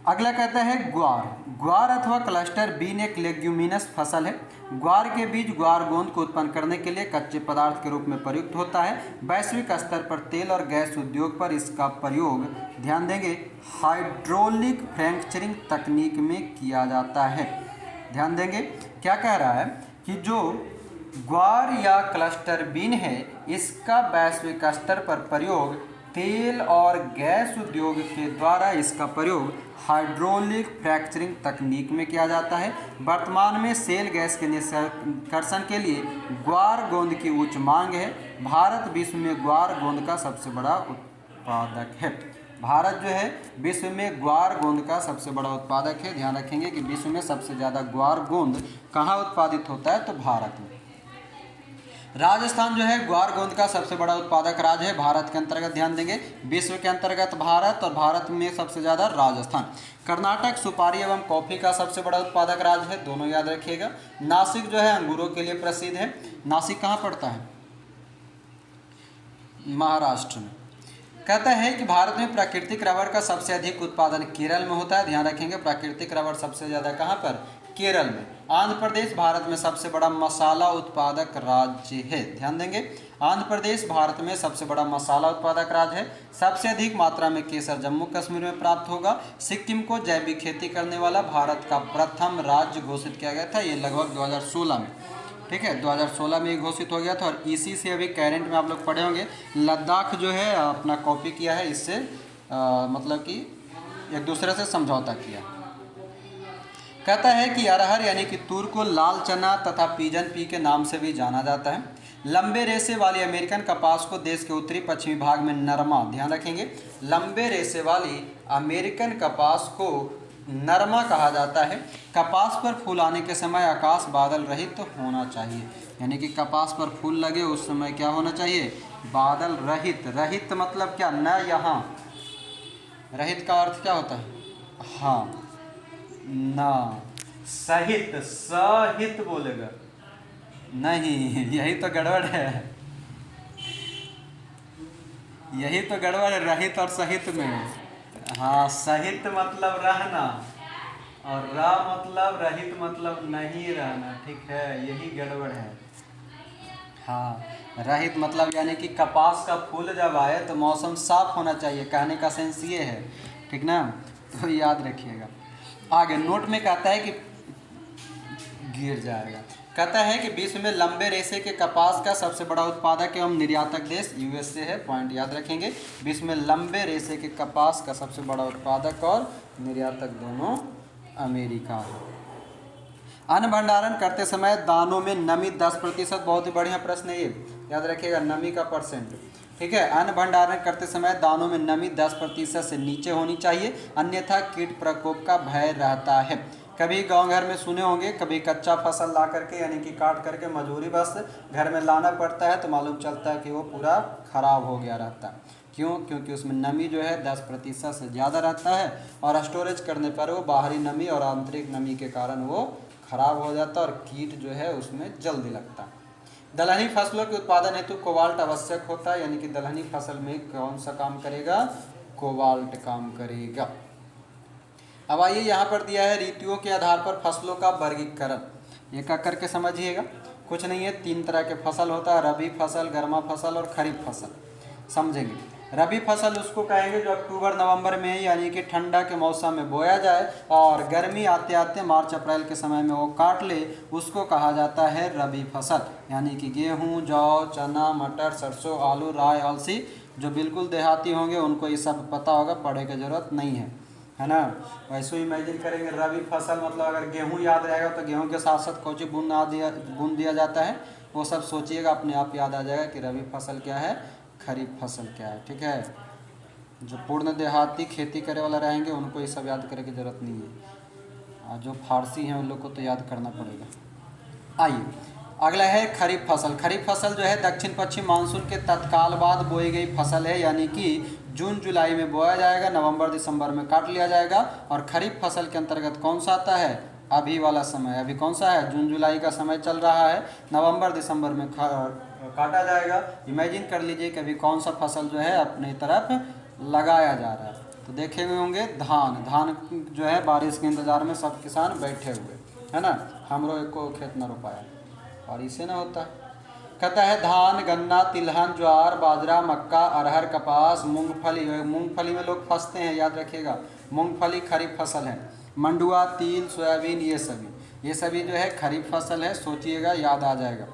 अगला कहता है ग्वार। ग्वार अथवा क्लस्टर बीन एक लेग्यूमिनस फसल है। ग्वार के बीज ग्वार गोंद को उत्पन्न करने के लिए कच्चे पदार्थ के रूप में प्रयुक्त होता है। वैश्विक स्तर पर तेल और गैस उद्योग पर इसका प्रयोग, ध्यान देंगे, हाइड्रोलिक फ्रैक्चरिंग तकनीक में किया जाता है। ध्यान देंगे क्या कह रहा है कि जो ग्वार या क्लस्टर बीन है इसका वैश्विक स्तर पर प्रयोग तेल और गैस उद्योग के द्वारा इसका प्रयोग हाइड्रोलिक फ्रैक्चरिंग तकनीक में किया जाता है। वर्तमान में शेल गैस के निष्कर्षण के लिए ग्वार गोंद की उच्च मांग है। भारत विश्व में ग्वार गोंद का सबसे बड़ा उत्पादक है। भारत जो है विश्व में ग्वार गोंद का सबसे बड़ा उत्पादक है। ध्यान रखेंगे कि विश्व में सबसे ज़्यादा ग्वार गोंद कहाँ उत्पादित होता है, तो भारत में। राजस्थान जो है ग्वार गोंद का सबसे बड़ा उत्पादक राज्य है भारत के अंतर्गत। ध्यान देंगे विश्व के अंतर्गत भारत, और भारत में सबसे ज़्यादा राजस्थान। कर्नाटक सुपारी एवं कॉफ़ी का सबसे बड़ा उत्पादक राज्य है, दोनों याद रखिएगा। नासिक जो है अंगूरों के लिए प्रसिद्ध है। नासिक कहाँ पड़ता है, महाराष्ट्र में। कहता है कि भारत में प्राकृतिक रबर का सबसे अधिक उत्पादन केरल में होता है। ध्यान रखेंगे प्राकृतिक रबर सबसे ज़्यादा कहाँ पर, केरल में। आंध्र प्रदेश भारत में सबसे बड़ा मसाला उत्पादक राज्य है। ध्यान देंगे आंध्र प्रदेश भारत में सबसे बड़ा मसाला उत्पादक राज्य है। सबसे अधिक मात्रा में केसर जम्मू कश्मीर में प्राप्त होगा। सिक्किम को जैविक खेती करने वाला भारत का प्रथम राज्य घोषित किया गया था, ये लगभग 2016 में, ठीक है, 2016 में घोषित हो गया था। और इसी से अभी करंट में आप लोग पढ़े होंगे लद्दाख जो है अपना कॉपी किया है, इससे मतलब कि एक दूसरे से समझौता किया। कहता है कि अरहर यानी कि तूर को लाल चना तथा पीजन पी के नाम से भी जाना जाता है। लंबे रेशे वाली अमेरिकन कपास को देश के उत्तरी पश्चिमी भाग में नरमा, ध्यान रखेंगे, लंबे रेशे वाली अमेरिकन कपास को नरमा कहा जाता है। कपास पर फूल आने के समय आकाश बादल रहित तो होना चाहिए, यानी कि कपास पर फूल लगे उस समय क्या होना चाहिए, बादल रहित। रहित मतलब क्या, न यहाँ, रहित का अर्थ क्या होता है, हाँ, ना, सहित, सहित बोलेगा, नहीं, यही तो गड़बड़ है, यही तो गड़बड़ है रहित और सहित में। हाँ, सहित मतलब रहना और रा मतलब रहित मतलब नहीं रहना, ठीक है, यही गड़बड़ है। हाँ, रहित मतलब यानी कि कपास का फूल जब आए तो मौसम साफ होना चाहिए, कहने का सेंस ये है, ठीक ना, तो याद रखिएगा। आगे नोट में कहता है कि गिर जाएगा, कहता है कि विश्व में लंबे रेशे के कपास का सबसे बड़ा उत्पादक एवं निर्यातक देश यूएसए है। पॉइंट याद रखेंगे, विश्व में लंबे रेशे के कपास का सबसे बड़ा उत्पादक और निर्यातक दोनों अमेरिका है। अन्न भंडारण करते समय दानों में नमी 10%, बहुत ही बढ़िया प्रश्न है ये, याद रखिएगा नमी का परसेंट, ठीक है। अन्न भंडारण करते समय दानों में नमी 10% से नीचे होनी चाहिए, अन्यथा कीट प्रकोप का भय रहता है। कभी गांव घर में सुने होंगे, कभी कच्चा फसल ला करके यानी कि काट करके मजूरी बस घर में लाना पड़ता है तो मालूम चलता है कि वो पूरा खराब हो गया रहता है। क्यों? क्योंकि उसमें नमी जो है 10% से ज़्यादा रहता है और स्टोरेज करने पर वो बाहरी नमी और आंतरिक नमी के कारण वो खराब हो जाता है और कीट जो है उसमें जल्दी लगता है। दलहनी फसलों के उत्पादन हेतु कोबाल्ट आवश्यक होता है, यानी कि दलहनी फसल में कौन सा काम करेगा? कोबाल्ट काम करेगा। अब आइए यहाँ पर दिया है ऋतुओं के आधार पर फसलों का वर्गीकरण। एक एक करके समझिएगा। कुछ नहीं है, 3 तरह के फसल होता है, रबी फसल, गर्मा फसल और खरीफ फसल। समझेंगे। रबी फसल उसको कहेंगे जो अक्टूबर नवंबर में यानी कि ठंडा के मौसम में बोया जाए और गर्मी आते आते मार्च अप्रैल के समय में वो काट ले, उसको कहा जाता है रबी फसल। यानी कि गेहूँ, जौ, चना, मटर, सरसों, आलू, राई, अलसी। जो बिल्कुल देहाती होंगे उनको ये सब पता होगा, पढ़े की जरूरत नहीं है ना। वैसे इमेजिन करेंगे रबी फसल मतलब अगर गेहूँ याद रहेगा तो गेहूँ के साथ साथ कौची बुन दिया जाता है, वो सब सोचिएगा, अपने आप याद आ जाएगा कि रबी फसल क्या है, खरीफ फसल क्या है। ठीक है, जो पूर्ण देहाती खेती करे वाला रहेंगे उनको ये सब याद करने की जरूरत नहीं है, और जो फारसी हैं उन लोग को तो याद करना पड़ेगा। आइए अगला है खरीफ फसल। खरीफ फसल जो है दक्षिण पश्चिम मानसून के तत्काल बाद बोई गई फसल है, यानी कि जून जुलाई में बोया जाएगा, नवंबर दिसंबर में काट लिया जाएगा। और खरीफ फसल के अंतर्गत कौन सा आता है? अभी वाला समय। अभी कौन सा है? जून जुलाई का समय चल रहा है, नवंबर दिसंबर में काटा जाएगा। इमेजिन कर लीजिए कि अभी कौन सा फसल जो है अपनी तरफ लगाया जा रहा है। तो देखे हुए होंगे धान जो है बारिश के इंतज़ार में सब किसान बैठे हुए, है ना। हमरो एक को खेत न रोपाया और इसे ना होता है। कहता है धान, गन्ना, तिलहन, ज्वार, बाजरा, मक्का, अरहर, कपास, मूंगफली। मूंगफली में लोग फंसते हैं, याद रखिएगा। मूंगफली खरीफ फसल है। मंडुआ, तिल, सोयाबीन, ये सभी जो है खरीफ फसल है, सोचिएगा, याद आ जाएगा।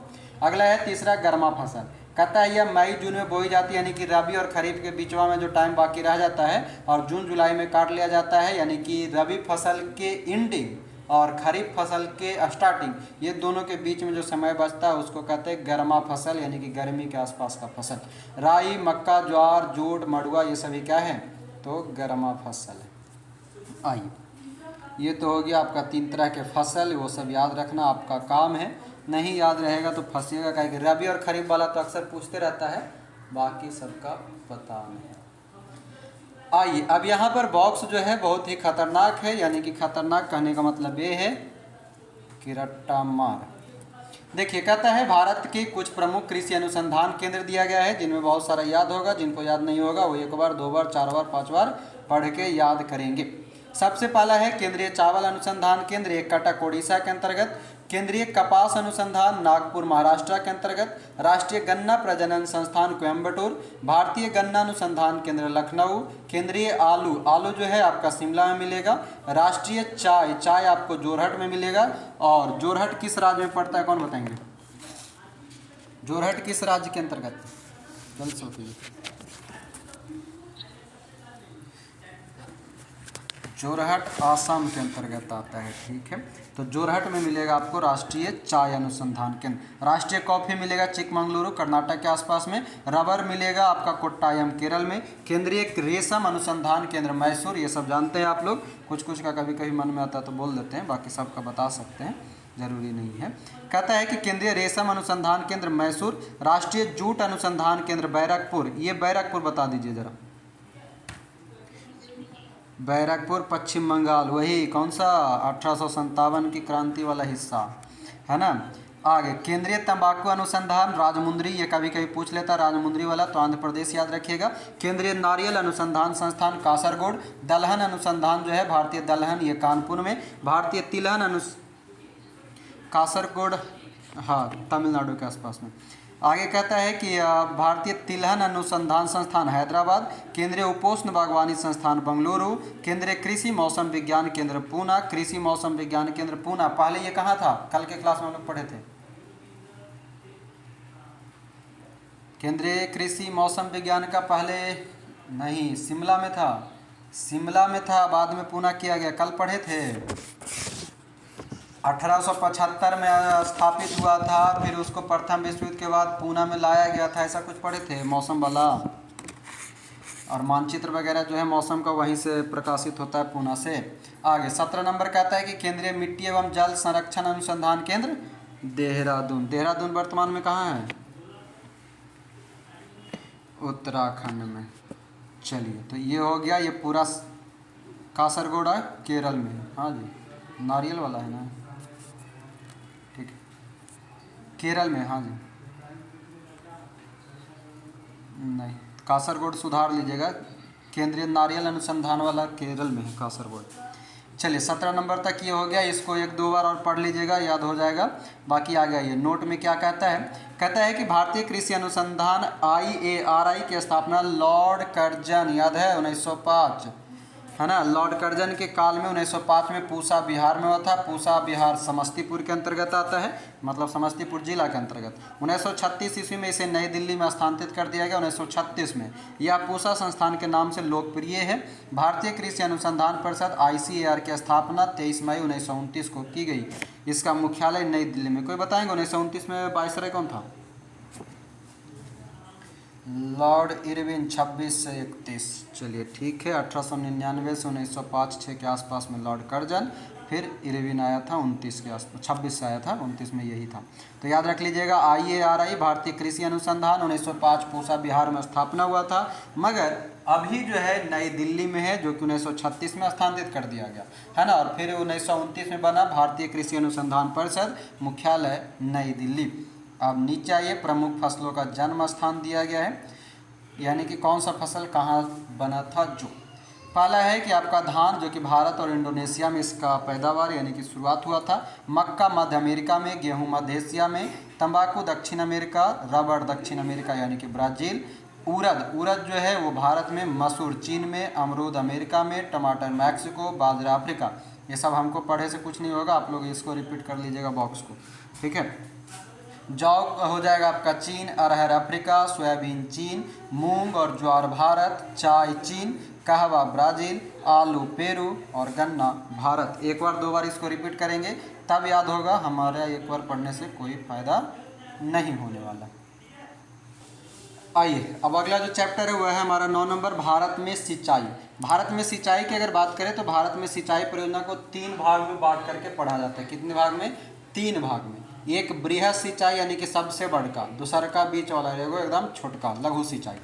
अगला है तीसरा गर्मा फसल। कहता है यह मई जून में बोई जाती है, यानी कि रबी और खरीफ के बीचवा में जो टाइम बाकी रह जाता है और जून जुलाई में काट लिया जाता है, यानी कि रबी फसल के एंडिंग और खरीफ फसल के स्टार्टिंग, ये दोनों के बीच में जो समय बचता है उसको कहते हैं गर्मा फसल, यानी कि गर्मी के आसपास का फसल। राई, मक्का, ज्वार, जोट, मड़ुआ, ये सभी क्या है? तो गर्मा फसल है। आइए, ये तो हो गया आपका 3 तरह के फसल, वो सब याद रखना आपका काम है। नहीं याद रहेगा तो फंसिएगा, कहेंगे रबी और खरीफ वाला तो अक्सर पूछते रहता है, बाकी सबका पता नहीं। आइए अब यहाँ पर बॉक्स जो है बहुत ही खतरनाक है, यानी कि खतरनाक कहने का मतलब ये है कि रट्टा मार। देखिए कहता है भारत के कुछ प्रमुख कृषि अनुसंधान केंद्र दिया गया है, जिनमें बहुत सारा याद होगा, जिनको याद नहीं होगा वो 1 बार 2 बार 4 बार 5 बार पढ़ के याद करेंगे। सबसे पहला है केंद्रीय चावल अनुसंधान केंद्र, एक कटक ओडिशा के अंतर्गत। केंद्रीय कपास अनुसंधान नागपुर महाराष्ट्र के अंतर्गत। राष्ट्रीय गन्ना प्रजनन संस्थान कोयम्बटूर। भारतीय गन्ना अनुसंधान केंद्र लखनऊ। केंद्रीय आलू जो है आपका शिमला में मिलेगा। राष्ट्रीय चाय आपको जोरहट में मिलेगा। और जोरहट किस राज्य में पड़ता है, कौन बताएंगे? जोरहट किस राज्य के अंतर्गत? जल्द सोचिए। जोरहट आसाम के अंतर्गत आता है। ठीक है, तो जोरहट में मिलेगा आपको राष्ट्रीय चाय अनुसंधान केंद्र। राष्ट्रीय कॉफ़ी मिलेगा चिकमंगलुरु कर्नाटक के आसपास में। रबर मिलेगा आपका कोट्टायम केरल में। केंद्रीय रेशम अनुसंधान केंद्र मैसूर, ये सब जानते हैं आप लोग, कुछ का कभी कभी मन में आता है तो बोल देते हैं, बाकी सबका बता सकते हैं, जरूरी नहीं है। कहता है कि केंद्रीय रेशम अनुसंधान केंद्र मैसूर। राष्ट्रीय जूट अनुसंधान केंद्र बैरकपुर, ये बैरकपुर बता दीजिए जरा। बैरकपुर पश्चिम बंगाल, वही कौन सा 1857 की क्रांति वाला हिस्सा, है ना। आगे केंद्रीय तंबाकू अनुसंधान राजमुंद्री, ये कभी कभी पूछ लेता राजमुंद्री वाला, तो आंध्र प्रदेश याद रखिएगा। केंद्रीय नारियल अनुसंधान संस्थान कासरगोड। दलहन अनुसंधान जो है भारतीय दलहन, ये कानपुर में। भारतीय तिलहन कासरगोड, हाँ तमिलनाडु के आसपास में। आगे कहता है कि भारतीय तिलहन अनुसंधान संस्थान हैदराबाद। केंद्रीय उपोष्ण बागवानी संस्थान बंगलुरु। केंद्रीय कृषि मौसम विज्ञान केंद्र पूना। कृषि मौसम विज्ञान केंद्र पूना, पहले ये कहाँ था? कल के क्लास में हम लोग पढ़े थे। केंद्रीय कृषि मौसम विज्ञान का पहले नहीं, शिमला में था, शिमला में था, बाद में पूना किया गया, कल पढ़े थे। 1875 में स्थापित हुआ था, फिर उसको प्रथम विश्व युद्ध के बाद पूना में लाया गया था, ऐसा कुछ पढ़े थे मौसम वाला। और मानचित्र वगैरह जो है मौसम का वहीं से प्रकाशित होता है, पूना से। आगे 17 नंबर कहता है कि केंद्रीय मिट्टी एवं जल संरक्षण अनुसंधान केंद्र देहरादून। देहरादून वर्तमान में कहाँ है? उत्तराखंड में। चलिए, तो ये हो गया, ये पूरा कासरगोड़ा केरल में है। हाँ जी, नारियल वाला है ना, ठीक है, केरल में। हाँ जी, नहीं, कासरगोड सुधार लीजिएगा, केंद्रीय नारियल अनुसंधान वाला केरल में है कासरगोड। चलिए 17 नंबर तक ये हो गया, इसको एक दो बार और पढ़ लीजिएगा, याद हो जाएगा। बाकी आ गया ये नोट में क्या कहता है। कहता है कि भारतीय कृषि अनुसंधान IARI की स्थापना लॉर्ड कर्जन, याद है 1905, है ना, लॉर्ड कर्जन के काल में 1905 में पूसा बिहार में हुआ था। पूसा बिहार समस्तीपुर के अंतर्गत आता है, मतलब समस्तीपुर जिला के अंतर्गत। 1936 ईस्वी में इसे नई दिल्ली में स्थानांतरित कर दिया गया। 1936 में यह पूसा संस्थान के नाम से लोकप्रिय है। भारतीय कृषि अनुसंधान परिषद ICAR की स्थापना 23 मई 1929 को की गई। इसका मुख्यालय नई दिल्ली में। कोई बताएंगे 1929 में वायसराय कौन था? लॉर्ड इरविन, 26 से 31। चलिए ठीक है, 1899 से 1905-6 के आसपास में लॉर्ड कर्जन, फिर इरविन आया था 29 के आसपास, 26 से आया था, 29 में यही था। तो याद रख लीजिएगा, IARI भारतीय कृषि अनुसंधान 1905 पूसा बिहार में स्थापना हुआ था, मगर अभी जो है नई दिल्ली में है, जो कि 1936 में स्थानांतरित कर दिया गया, है ना। और फिर 1929 में बना भारतीय कृषि अनुसंधान परिषद, मुख्यालय नई दिल्ली। अब नीचे आइए, प्रमुख फसलों का जन्म स्थान दिया गया है, यानी कि कौन सा फसल कहाँ बना था। जो पहला है कि आपका धान, जो कि भारत और इंडोनेशिया में इसका पैदावार यानी कि शुरुआत हुआ था। मक्का मध्य अमेरिका में, गेहूं मध्य एशिया में, तंबाकू दक्षिण अमेरिका, रबड़ दक्षिण अमेरिका यानी कि ब्राज़ील। उड़द जो है वो भारत में, मसूर चीन में, अमरूद अमेरिका में, टमाटर मैक्सिको, बाजरा अफ्रीका। ये सब हमको पढ़े से कुछ नहीं होगा, आप लोग इसको रिपीट कर लीजिएगा बॉक्स को, ठीक है। जौ हो जाएगा आपका चीन, अरहर अफ्रीका, सोयाबीन चीन, मूंग और ज्वार भारत, चाय चीन, कहवा ब्राज़ील, आलू पेरू और गन्ना भारत। एक बार दो बार इसको रिपीट करेंगे तब याद होगा, हमारा एक बार पढ़ने से कोई फ़ायदा नहीं होने वाला। आइए अब अगला जो चैप्टर है वह है हमारा 9 नंबर, भारत में सिंचाई। भारत में सिंचाई की अगर बात करें तो भारत में सिंचाई परियोजना को 3 भाग में बांट करके पढ़ा जाता है। कितने भाग में? 3 भाग में। एक बृहद सिंचाई यानी कि सबसे बड़का, दूसरा का बीच वाला रहेगा एकदम छोटका, लघु सिंचाई।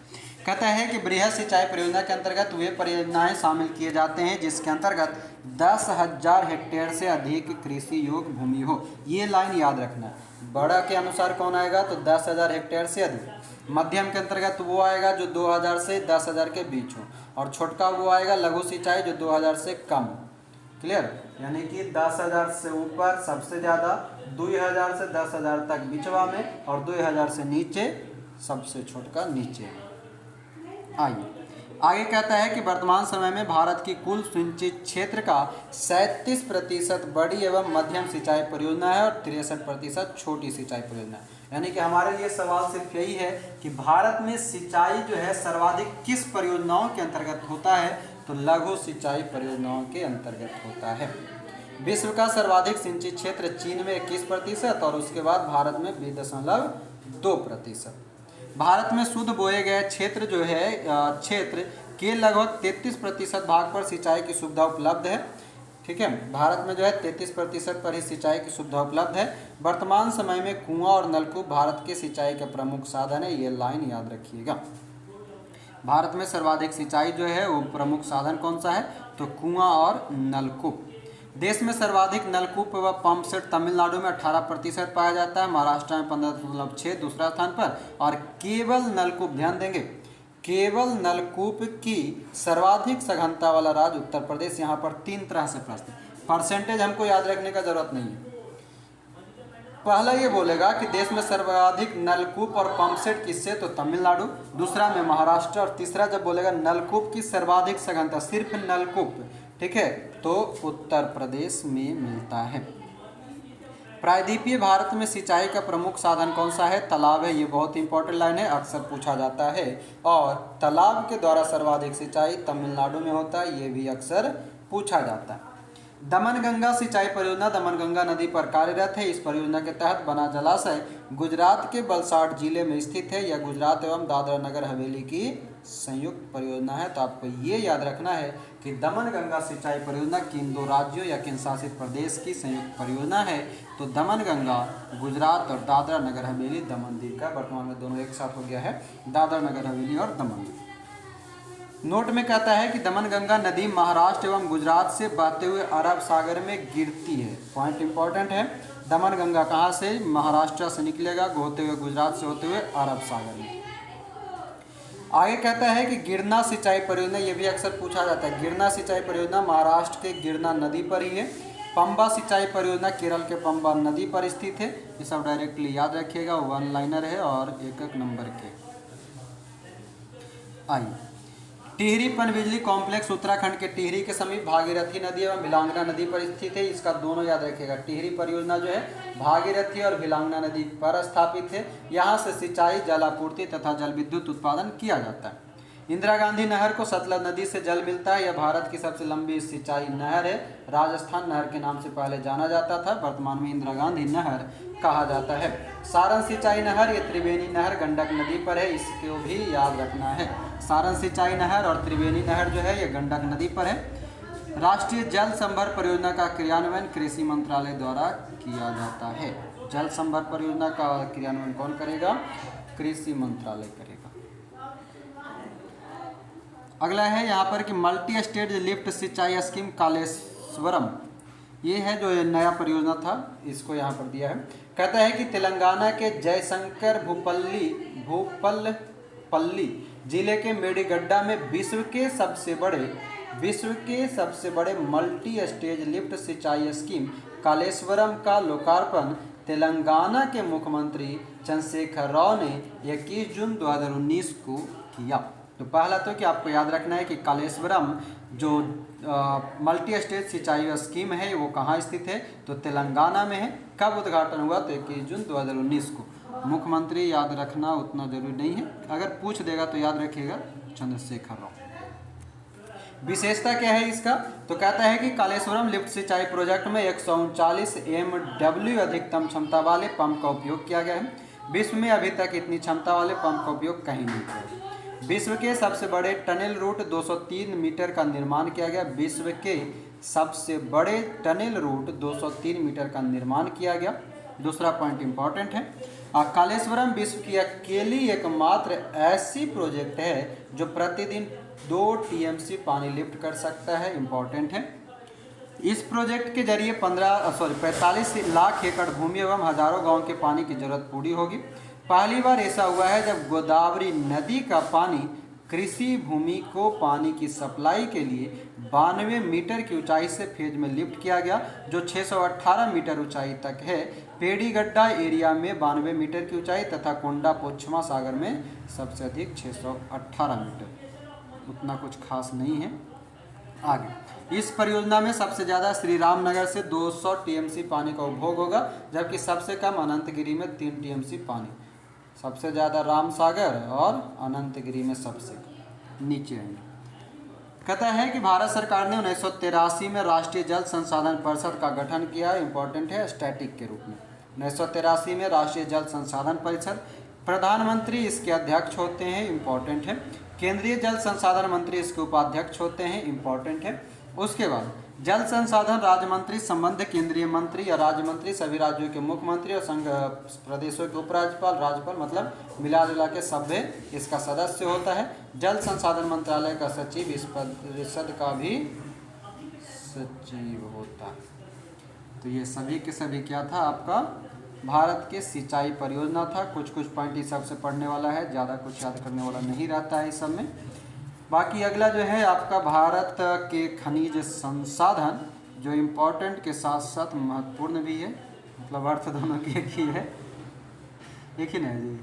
कहता है कि बृहद सिंचाई परियोजना के अंतर्गत वे परियोजनाएं शामिल किए जाते हैं जिसके अंतर्गत 10,000 हेक्टेयर से अधिक कृषि योग्य भूमि हो। ये लाइन याद रखना है। बड़ा के अनुसार कौन आएगा? तो 10,000 हेक्टेयर से अधिक। मध्यम के अंतर्गत वो आएगा जो 2,000 से 10,000 के बीच हो, और छोटका वो आएगा लघु सिंचाई जो 2,000 से कम हो। क्लियर? यानी कि 10,000 से ऊपर सबसे ज़्यादा, 2,000 से 10,000 तक बिचवा में, और 2,000 से नीचे सबसे छोटका नीचे। आइए आगे कहता है कि वर्तमान समय में भारत की कुल सिंचित क्षेत्र का 37% बड़ी एवं मध्यम सिंचाई परियोजना है और 63% छोटी सिंचाई परियोजना है। यानी कि हमारे लिए सवाल सिर्फ यही है कि भारत में सिंचाई जो है सर्वाधिक किस परियोजनाओं के अंतर्गत होता है? तो लघु सिंचाई परियोजनाओं के अंतर्गत होता है। विश्व का सर्वाधिक सिंचित क्षेत्र चीन में 21% और उसके बाद भारत में 20.2%। भारत में शुद्ध बोए गए क्षेत्र जो है क्षेत्र के लगभग 33% भाग पर सिंचाई की सुविधा उपलब्ध है। ठीक है, भारत में जो है 33% पर ही सिंचाई की सुविधा उपलब्ध है। वर्तमान समय में कुआं और नलकूप भारत के सिंचाई के प्रमुख साधन है। ये लाइन याद रखिएगा। भारत में सर्वाधिक सिंचाई जो है वो प्रमुख साधन कौन सा है? तो कुआं और नलकूप। देश में सर्वाधिक नलकूप व पंप सेट तमिलनाडु में 18% पाया जाता है, महाराष्ट्र में 15.6 दूसरा स्थान पर, और केवल नलकूप, ध्यान देंगे, केवल नलकूप की सर्वाधिक सघनता वाला राज्य उत्तर प्रदेश। यहाँ पर 3 तरह से प्रश्न, परसेंटेज हमको याद रखने का जरूरत नहीं है। पहला ये बोलेगा कि देश में सर्वाधिक नलकूप और पंप सेट किससे? तो तमिलनाडु, दूसरा में महाराष्ट्र, और तीसरा जब बोलेगा नलकूप की सर्वाधिक सघनता, सिर्फ नलकूप, ठीक है, तो उत्तर प्रदेश में मिलता है। प्रायद्वीपीय भारत में सिंचाई का प्रमुख साधन कौन सा है? तालाब है। ये बहुत इंपॉर्टेंट लाइन है, अक्सर पूछा जाता है। और तालाब के द्वारा सर्वाधिक सिंचाई तमिलनाडु में होता है, ये भी अक्सर पूछा जाता है। दमनगंगा सिंचाई परियोजना दमनगंगा नदी पर कार्यरत है। इस परियोजना के तहत बना जलाशय गुजरात के वलसाड जिले में स्थित है। यह गुजरात एवं दादरा नगर हवेली की संयुक्त परियोजना है। तो आपको ये याद रखना है कि दमनगंगा सिंचाई परियोजना किन 2 राज्यों या केंद्र शासित प्रदेश की संयुक्त परियोजना है? तो दमनगंगा गुजरात और दादरा नगर हवेली दमन दीव का, वर्तमान में दोनों एक साथ हो गया है, दादरा नगर हवेली और दमन दीव। नोट में कहता है कि दमनगंगा नदी महाराष्ट्र एवं गुजरात से बहते हुए अरब सागर में गिरती है। पॉइंट इंपॉर्टेंट है। दमनगंगा कहाँ से? महाराष्ट्र से निकलेगा, होते हुए गुजरात से होते हुए अरब सागर में। आगे कहता है कि गिरना सिंचाई परियोजना, ये भी अक्सर पूछा जाता है। गिरना सिंचाई परियोजना महाराष्ट्र के गिरना नदी पर ही है। पंबा सिंचाई परियोजना केरल के पंबा नदी पर स्थित है। ये सब डायरेक्टली याद रखिएगा, वन लाइनर है और एक नंबर के। आइए, टिहरी पनबिजली कॉम्प्लेक्स उत्तराखंड के टिहरी के समीप भागीरथी नदी एवं भिलांगना नदी पर स्थित है। इसका दोनों याद रखिएगा। टिहरी परियोजना जो है भागीरथी और भिलांगना नदी पर स्थापित है। यहाँ से सिंचाई, जल आपूर्ति तथा जल विद्युत उत्पादन किया जाता है। इंदिरा गांधी नहर को सतलज नदी से जल मिलता है। यह भारत की सबसे लंबी सिंचाई नहर है। राजस्थान नहर के नाम से पहले जाना जाता था, वर्तमान में इंदिरा गांधी नहर कहा जाता है। सारण सिंचाई नहर, ये त्रिवेणी नहर गंडक नदी पर है, इसको भी याद रखना है। सारण सिंचाई नहर और त्रिवेणी नहर जो है ये गंडक नदी पर है। राष्ट्रीय जल संभर परियोजना का क्रियान्वयन कृषि मंत्रालय द्वारा किया जाता है। जल संभर परियोजना का क्रियान्वयन कौन करेगा? कृषि मंत्रालय करेगा। अगला है यहाँ पर कि मल्टी स्टेज लिफ्ट सिंचाई स्कीम कालेश्वरम, ये है जो नया परियोजना था, इसको यहाँ पर दिया है। कहता है कि तेलंगाना के जयशंकर भूपल्ली जिले के मेडीगड्डा में विश्व के सबसे बड़े मल्टी स्टेज लिफ्ट सिंचाई स्कीम कालेश्वरम का लोकार्पण तेलंगाना के मुख्यमंत्री चंद्रशेखर राव ने 21 जून 2019 को किया। तो पहला तो कि आपको याद रखना है कि कालेश्वरम जो मल्टी स्टेज सिंचाई स्कीम है वो कहाँ स्थित है? तो तेलंगाना में है। कब उद्घाटन हुआ? तो 21 जून 2019 को। मुख्यमंत्री याद रखना उतना जरूरी नहीं है, अगर पूछ देगा तो याद रखिएगा चंद्रशेखर राव। विशेषता क्या है इसका? तो कहता है कि कालेश्वरम लिफ्ट सिंचाई प्रोजेक्ट में 139 MW अधिकतम क्षमता वाले पंप का उपयोग किया गया है। विश्व में अभी तक इतनी क्षमता वाले पंप का उपयोग कहीं नहीं किया। विश्व के सबसे बड़े टनल रूट 203 मीटर का निर्माण किया गया। विश्व के सबसे बड़े टनल रूट 203 मीटर का निर्माण किया गया। दूसरा पॉइंट इंपॉर्टेंट है। कालेश्वरम विश्व की अकेली एकमात्र ऐसी प्रोजेक्ट है जो प्रतिदिन 2 TMC पानी लिफ्ट कर सकता है। इंपॉर्टेंट है। इस प्रोजेक्ट के जरिए 45 लाख एकड़ भूमि एवं हजारों गांव के पानी की जरूरत पूरी होगी। पहली बार ऐसा हुआ है जब गोदावरी नदी का पानी कृषि भूमि को पानी की सप्लाई के लिए 92 मीटर की ऊंचाई से फेज में लिफ्ट किया गया, जो 618 मीटर ऊंचाई तक है। पेड़ीगड्ढा एरिया में 92 मीटर की ऊंचाई तथा कोंडा पोछमा सागर में सबसे अधिक 618 मीटर। उतना कुछ खास नहीं है। आगे, इस परियोजना में सबसे ज़्यादा श्री रामनगर से 200 TMC पानी का उपभोग होगा, जबकि सबसे कम अनंतगिरी में 3 TMC पानी। सबसे ज़्यादा रामसागर और अनंतगिरी में सबसे नीचे रहेंगे। कहता है कि भारत सरकार ने 1983 में राष्ट्रीय जल संसाधन परिषद का गठन किया। इंपॉर्टेंट है, स्टैटिक के रूप में। 1983 में राष्ट्रीय जल संसाधन परिषद, प्रधानमंत्री इसके अध्यक्ष होते हैं। इंपॉर्टेंट है। केंद्रीय जल संसाधन मंत्री इसके उपाध्यक्ष होते हैं। इंपॉर्टेंट है। उसके बाद जल संसाधन राज्य मंत्री, संबंधित केंद्रीय मंत्री या राज्य मंत्री, सभी राज्यों के मुख्यमंत्री और संघ प्रदेशों के उपराज्यपाल, राज्यपाल, मतलब मिला जुला के सभ्य इसका सदस्य होता है। जल संसाधन मंत्रालय का सचिव इस परिषद का भी सचिव होता है। तो ये सभी के सभी क्या था? आपका भारत के सिंचाई परियोजना था। कुछ पॉइंट इस सबसे पढ़ने वाला है, ज़्यादा कुछ याद करने वाला नहीं रहता है इस सब में। बाकी अगला जो है आपका भारत के खनिज संसाधन, जो इम्पोर्टेंट के साथ साथ महत्वपूर्ण भी है, मतलब अर्थ दोनों की एक ही है, एक ही नहीं जी।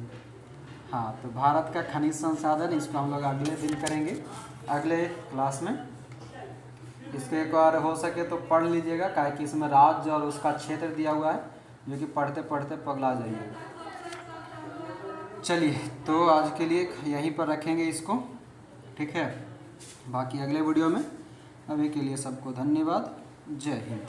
हाँ, तो भारत का खनिज संसाधन, इसको हम लोग अगले दिन करेंगे, अगले क्लास में। इसके एक बार हो सके तो पढ़ लीजिएगा, काहे कि इसमें राज्य और उसका क्षेत्र दिया हुआ है, जो कि पढ़ते पढ़ते पगला जाइएगा। चलिए, तो आज के लिए यहीं पर रखेंगे इसको, ठीक है। बाकी अगले वीडियो में। अभी के लिए सबको धन्यवाद। जय हिंद।